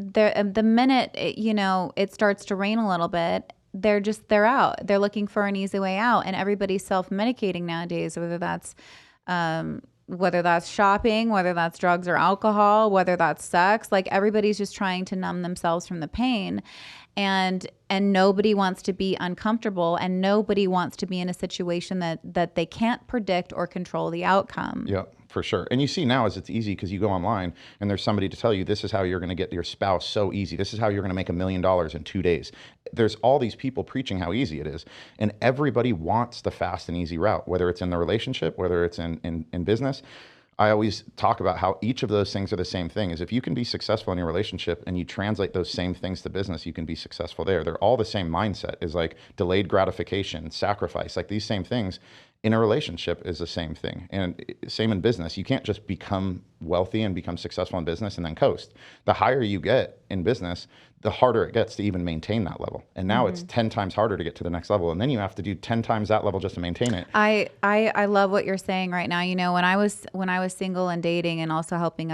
it starts to rain a little bit, they're out. They're looking for an easy way out, and everybody's self-medicating nowadays, whether that's shopping, whether that's drugs or alcohol, whether that's sex. Like, everybody's just trying to numb themselves from the pain, and nobody wants to be uncomfortable, and nobody wants to be in a situation that they can't predict or control the outcome. Yeah, for sure. And you see now is it's easy because you go online and there's somebody to tell you, this is how you're going to get your spouse so easy. This is how you're going to make $1 million in 2 days. There's all these people preaching how easy it is. And everybody wants the fast and easy route, whether it's in the relationship, whether it's in business. I always talk about how each of those things are the same thing. Is if you can be successful in your relationship and you translate those same things to business, you can be successful there. They're all the same mindset, is like delayed gratification, sacrifice, like these same things. In a relationship is the same thing. And same in business. You can't just become wealthy and become successful in business and then coast. The higher you get in business, the harder it gets to even maintain that level. And now it's 10 times harder to get to the next level. And then you have to do 10 times that level just to maintain it. I love what you're saying right now. You know, when I was single and dating and also helping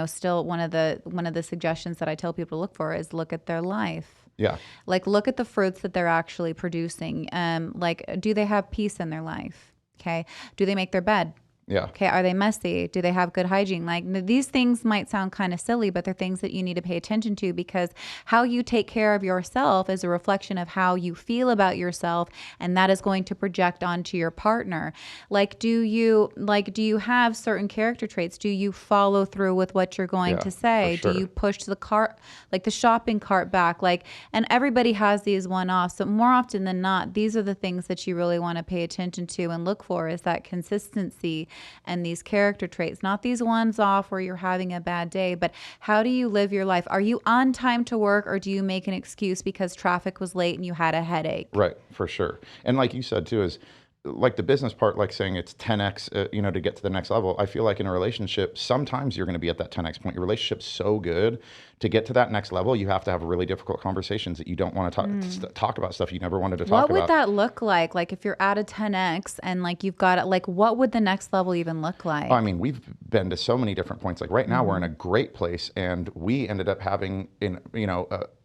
still one of the suggestions that I tell people to look for is look at their life. Yeah. Like, look at the fruits that they're actually producing. Like, do they have peace in their life? Okay. Do they make their bed? Yeah. Okay. Are they messy? Do they have good hygiene? Like these things might sound kind of silly, but they're things that you need to pay attention to, because how you take care of yourself is a reflection of how you feel about yourself. And that is going to project onto your partner. Like, do you have certain character traits? Do you follow through with what you're going to say? Sure. Do you push the cart, like the shopping cart back? Like, and everybody has these one-offs. So more often than not, these are the things that you really want to pay attention to and look for, is that consistency and these character traits, not these ones off where you're having a bad day, but how do you live your life? Are you on time to work, or do you make an excuse because traffic was late and you had a headache? Right, for sure. And like you said too, is like the business part, like saying it's 10x, to get to the next level. I feel like in a relationship, sometimes you're going to be at that 10x point. Your relationship's so good, to get to that next level, you have to have really difficult conversations that you don't want to talk about stuff you never wanted to talk about. What would that look like? Like if you're at a 10x and like you've got it, like what would the next level even look like? I mean, we've been to so many different points. Like right now, we're in a great place, and we ended up having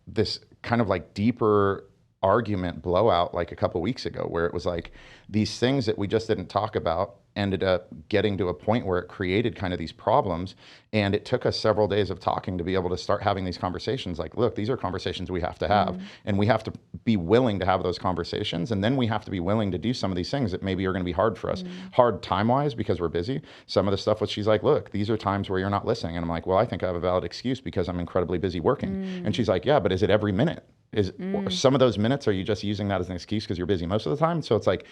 this kind of like deeper argument blowout like a couple weeks ago, where it was like these things that we just didn't talk about ended up getting to a point where it created kind of these problems. And it took us several days of talking to be able to start having these conversations. Like, look, these are conversations we have to have, and we have to be willing to have those conversations. And then we have to be willing to do some of these things that maybe are going to be hard for us, hard time-wise because we're busy. Some of the stuff she's like, look, these are times where you're not listening. And I'm like, well, I think I have a valid excuse because I'm incredibly busy working. And she's like, yeah, but is it every minute? Some of those minutes, are you just using that as an excuse because you're busy most of the time? So it's like,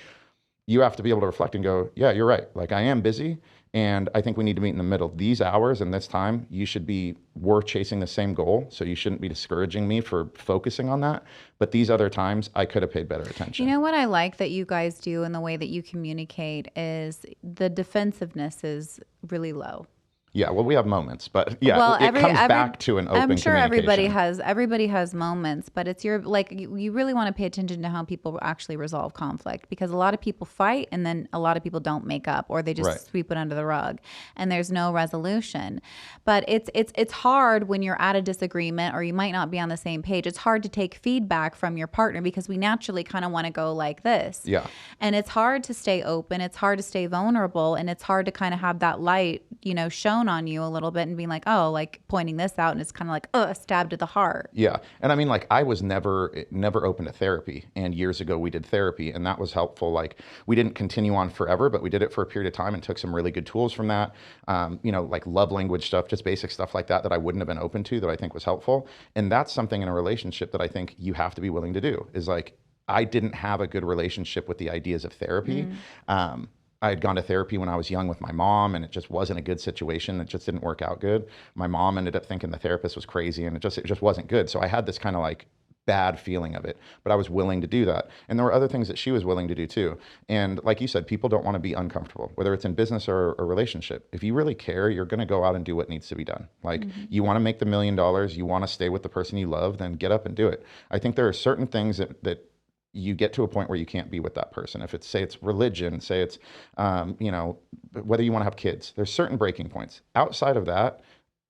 you have to be able to reflect and go, yeah, you're right. Like, I am busy, and I think we need to meet in the middle. These hours and this time, we're chasing the same goal, so you shouldn't be discouraging me for focusing on that. But these other times, I could have paid better attention. You know what I like that you guys do in the way that you communicate is the defensiveness is really low. Yeah, well, we have moments, but yeah, it comes back to an open I'm sure communication. everybody has moments, but it's you really want to pay attention to how people actually resolve conflict, because a lot of people fight and then a lot of people don't make up, or they just sweep it under the rug and there's no resolution. But it's hard when you're at a disagreement or you might not be on the same page. It's hard to take feedback from your partner because we naturally kind of want to go like this. Yeah. And it's hard to stay open, it's hard to stay vulnerable, and it's hard to kind of have that light, shown on you a little bit and being like, oh, like pointing this out, and it's kind of like a stab to the heart. Yeah. And I mean, like, I was never open to therapy, and years ago we did therapy, and that was helpful. Like, we didn't continue on forever, but we did it for a period of time and took some really good tools from that. Like love language stuff, just basic stuff like that I wouldn't have been open to, that I think was helpful. And that's something in a relationship that I think you have to be willing to do, is like, I didn't have a good relationship with the ideas of therapy. I had gone to therapy when I was young with my mom, and it just wasn't a good situation. It just didn't work out good. My mom ended up thinking the therapist was crazy, and it just wasn't good. So I had this kind of like bad feeling of it, but I was willing to do that. And there were other things that she was willing to do too. And like you said, people don't want to be uncomfortable, whether it's in business or a relationship. If you really care, you're going to go out and do what needs to be done. Like, you want to make the $1 million, you want to stay with the person you love, then get up and do it. I think there are certain things that you get to a point where you can't be with that person. If it's, say it's religion, say it's, whether you want to have kids, there's certain breaking points. Outside of that,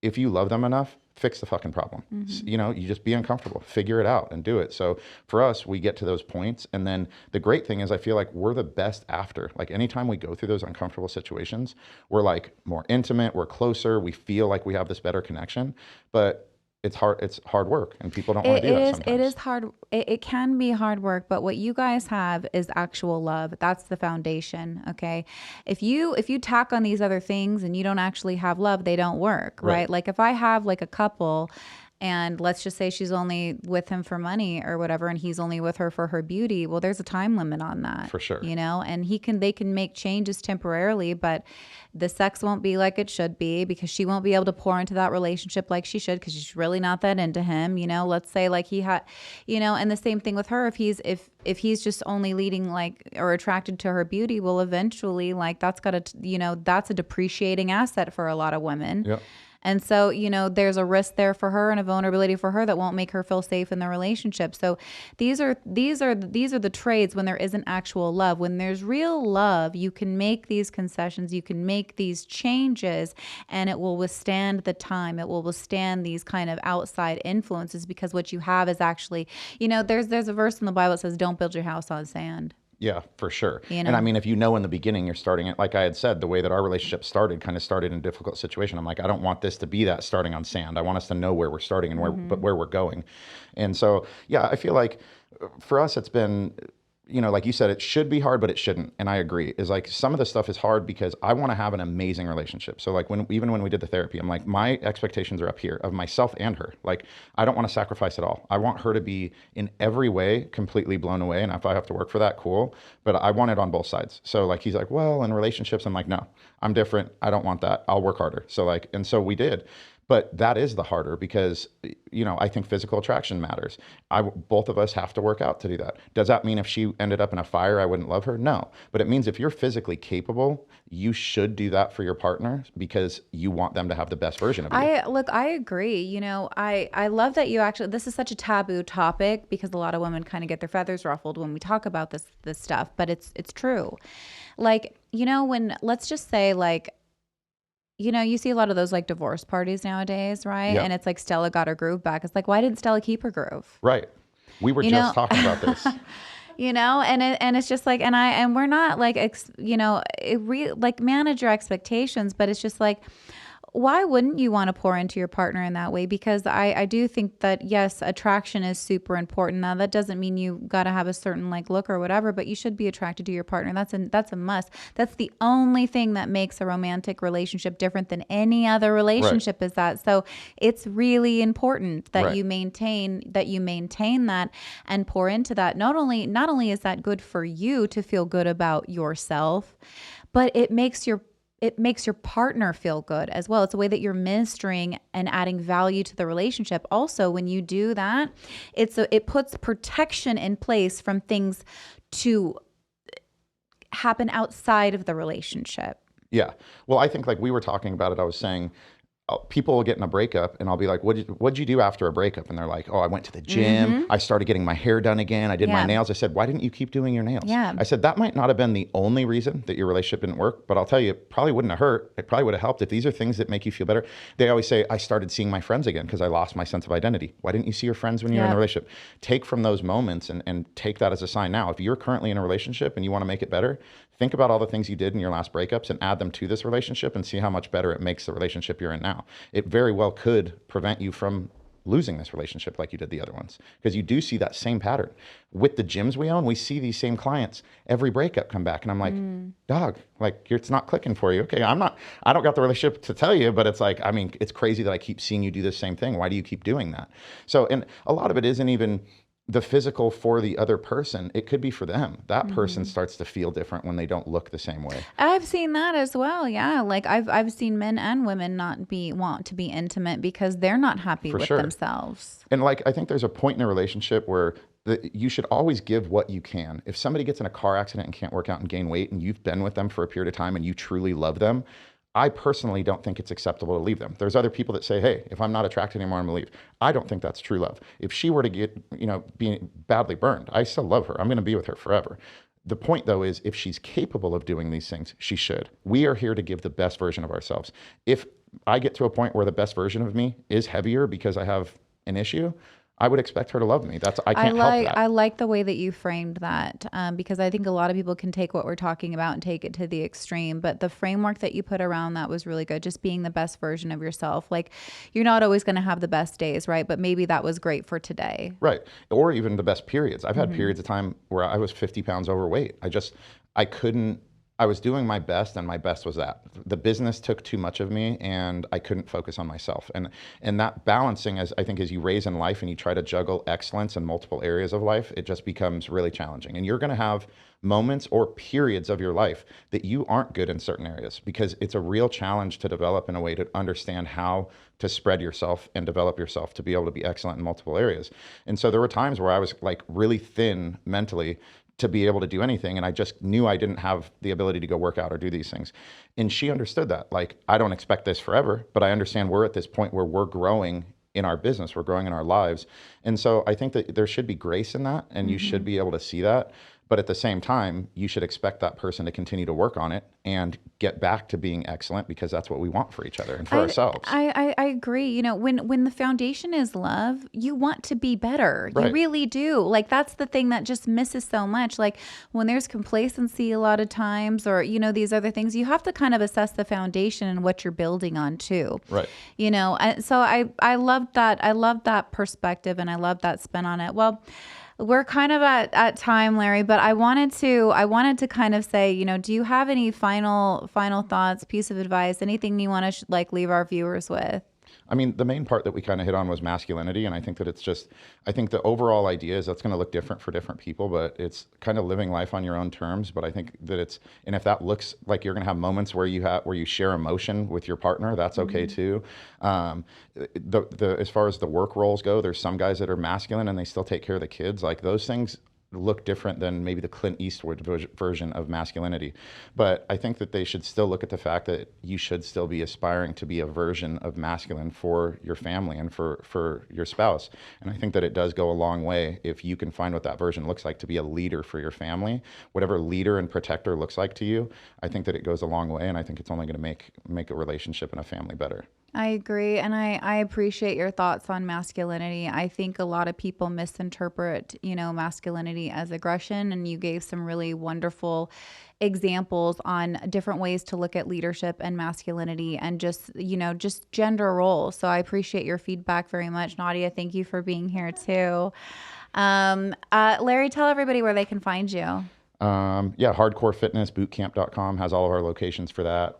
if you love them enough, fix the fucking problem. You just be uncomfortable, figure it out and do it. So for us, we get to those points. And then the great thing is, I feel like we're the best after. Like, anytime we go through those uncomfortable situations, we're like more intimate, we're closer, we feel like we have this better connection. But it's hard work, and people don't want to do that sometimes. It is hard. It can be hard work, but what you guys have is actual love. That's the foundation. Okay. If you tack on these other things and you don't actually have love, they don't work. Right. Like, if I have like a couple, and let's just say she's only with him for money or whatever, and he's only with her for her beauty, well, there's a time limit on that. For sure. And they can make changes temporarily, but the sex won't be like it should be, because she won't be able to pour into that relationship like she should, because she's really not that into him. Let's say like he had, and the same thing with her. If he's just only leading like, or attracted to her beauty, well, eventually like that's that's a depreciating asset for a lot of women. Yeah. And so, there's a risk there for her and a vulnerability for her that won't make her feel safe in the relationship. So these are the trades when there isn't actual love. When there's real love, you can make these concessions, you can make these changes, and it will withstand the time. It will withstand these kind of outside influences, because what you have is actually, there's a verse in the Bible that says, don't build your house on sand. Yeah, for sure. You know? And I mean, if you know in the beginning you're starting it, like I had said, the way that our relationship started kind of started in a difficult situation. I'm like, I don't want this to be that starting on sand. I want us to know where we're starting and where we're going. And so, yeah, I feel like for us, it's been, like you said, it should be hard, but it shouldn't. And I agree. Is like some of the stuff is hard because I want to have an amazing relationship. So like even when we did the therapy, I'm like, my expectations are up here of myself and her. Like, I don't want to sacrifice at all. I want her to be in every way completely blown away. And if I have to work for that, cool. But I want it on both sides. So like, he's like, well, in relationships, I'm like, no, I'm different. I don't want that. I'll work harder. So like, and so we did. But that is the harder because, I think physical attraction matters. Both of us have to work out to do that. Does that mean if she ended up in a fire, I wouldn't love her? No. But it means if you're physically capable, you should do that for your partner because you want them to have the best version of you. I agree. I love that you actually, this is such a taboo topic because a lot of women kind of get their feathers ruffled when we talk about this stuff, but it's true. Like, when, let's just say like, you see a lot of those like divorce parties nowadays, right? Yep. And it's like Stella got her groove back. It's like, why didn't Stella keep her groove? Right. We were just talking about this. And it's just like, and we're not like, like manage your expectations, but it's just like, why wouldn't you want to pour into your partner in that way? Because I do think that, yes, attraction is super important. Now, that doesn't mean you got to have a certain like look or whatever, but you should be attracted to your partner. That's a must. That's the only thing that makes a romantic relationship different than any other relationship, right. Is that. So it's really important that, right. you maintain that and pour into that. Not only is that good for you to feel good about yourself, but it makes your partner feel good as well. It's a way that you're ministering and adding value to the relationship. Also, when you do that, it puts protection in place from things to happen outside of the relationship. Yeah. Well, I think like we were talking about it, I was saying, people will get in a breakup and I'll be like, what'd you do after a breakup? And they're like, oh, I went to the gym. Mm-hmm. I started getting my hair done again. I did my nails. I said, why didn't you keep doing your nails? Yeah. I said, that might not have been the only reason that your relationship didn't work, but I'll tell you, it probably wouldn't have hurt. It probably would have helped if these are things that make you feel better. They always say, I started seeing my friends again because I lost my sense of identity. Why didn't you see your friends when you were in a relationship? Take from those moments and take that as a sign. Now, if you're currently in a relationship and you want to make it better, think about all the things you did in your last breakups and add them to this relationship and see how much better it makes the relationship you're in now. It very well could prevent you from losing this relationship like you did the other ones, because you do see that same pattern. With the gyms we own, we see these same clients every breakup come back, and I'm like, dog, like it's not clicking for you. Okay, I don't got the relationship to tell you, but it's like, I mean, it's crazy that I keep seeing you do the same thing. Why do you keep doing that? So, and a lot of it isn't even the physical for the other person. It could be for them. That person starts to feel different when they don't look the same way. I've seen that as well. Yeah. Like I've seen men and women want to be intimate because they're not happy with themselves. And like, I think there's a point in a relationship where you should always give what you can. If somebody gets in a car accident and can't work out and gain weight and you've been with them for a period of time and you truly love them, I personally don't think it's acceptable to leave them. There's other people that say, hey, if I'm not attracted anymore, I'm gonna leave. I don't think that's true love. If she were to get, being badly burned, I still love her. I'm gonna be with her forever. The point though is if she's capable of doing these things, she should. We are here to give the best version of ourselves. If I get to a point where the best version of me is heavier because I have an issue, I would expect her to love me. I can't help that. I like the way that you framed that because I think a lot of people can take what we're talking about and take it to the extreme. But the framework that you put around that was really good. Just being the best version of yourself. Like you're not always going to have the best days, right? But maybe that was great for today. Right. Or even the best periods. I've had periods of time where I was 50 pounds overweight. I was doing my best, and my best was that. The business took too much of me, and I couldn't focus on myself. And that balancing, as you raise in life and you try to juggle excellence in multiple areas of life, it just becomes really challenging. And you're going to have moments or periods of your life that you aren't good in certain areas, because it's a real challenge to develop in a way to understand how to spread yourself and develop yourself to be able to be excellent in multiple areas. And so there were times where I was like really thin mentally to be able to do anything. And I just knew I didn't have the ability to go work out or do these things. And she understood that. Like, I don't expect this forever, but I understand we're at this point where we're growing in our business, we're growing in our lives. And so I think that there should be grace in that, and you should be able to see that. But at the same time, you should expect that person to continue to work on it and get back to being excellent, because that's what we want for each other and for ourselves. I agree. You know, when the foundation is love, you want to be better. You really do. Like, that's the thing that just misses so much. Like, when there's complacency a lot of times, or, you know, these other things, you have to kind of assess the foundation and what you're building on too. Right. You know, so I love that. I love that perspective, and I love that spin on it. Well, we're kind of at time, Larry, but I wanted to kind of say, you know, do you have any final thoughts, piece of advice, anything you want to like leave our viewers with? I mean, the main part that we kind of hit on was masculinity. And I think that I think the overall idea is that's going to look different for different people, but it's kind of living life on your own terms. But I think that and if that looks like you're going to have moments where you share emotion with your partner, that's okay too. As far as the work roles go, there's some guys that are masculine and they still take care of the kids. Like, those things look different than maybe the Clint Eastwood version of masculinity. But I think that they should still look at the fact that you should still be aspiring to be a version of masculine for your family and for your spouse. And I think that it does go a long way if you can find what that version looks like to be a leader for your family. Whatever leader and protector looks like to you, I think that it goes a long way, and I think it's only going to make a relationship and a family better. I agree. And I appreciate your thoughts on masculinity. I think a lot of people misinterpret, you know, masculinity as aggression. And you gave some really wonderful examples on different ways to look at leadership and masculinity and just, you know, just gender roles. So I appreciate your feedback very much. Nadia, thank you for being here too. Larry, tell everybody where they can find you. Hardcorefitnessbootcamp.com has all of our locations for that.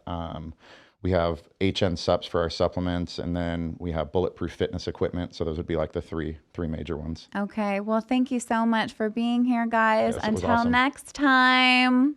We have HN Sups for our supplements, and then we have bulletproof fitness equipment. So those would be like the three major ones. Okay. Well, thank you so much for being here, guys. Yes, Until awesome. next time.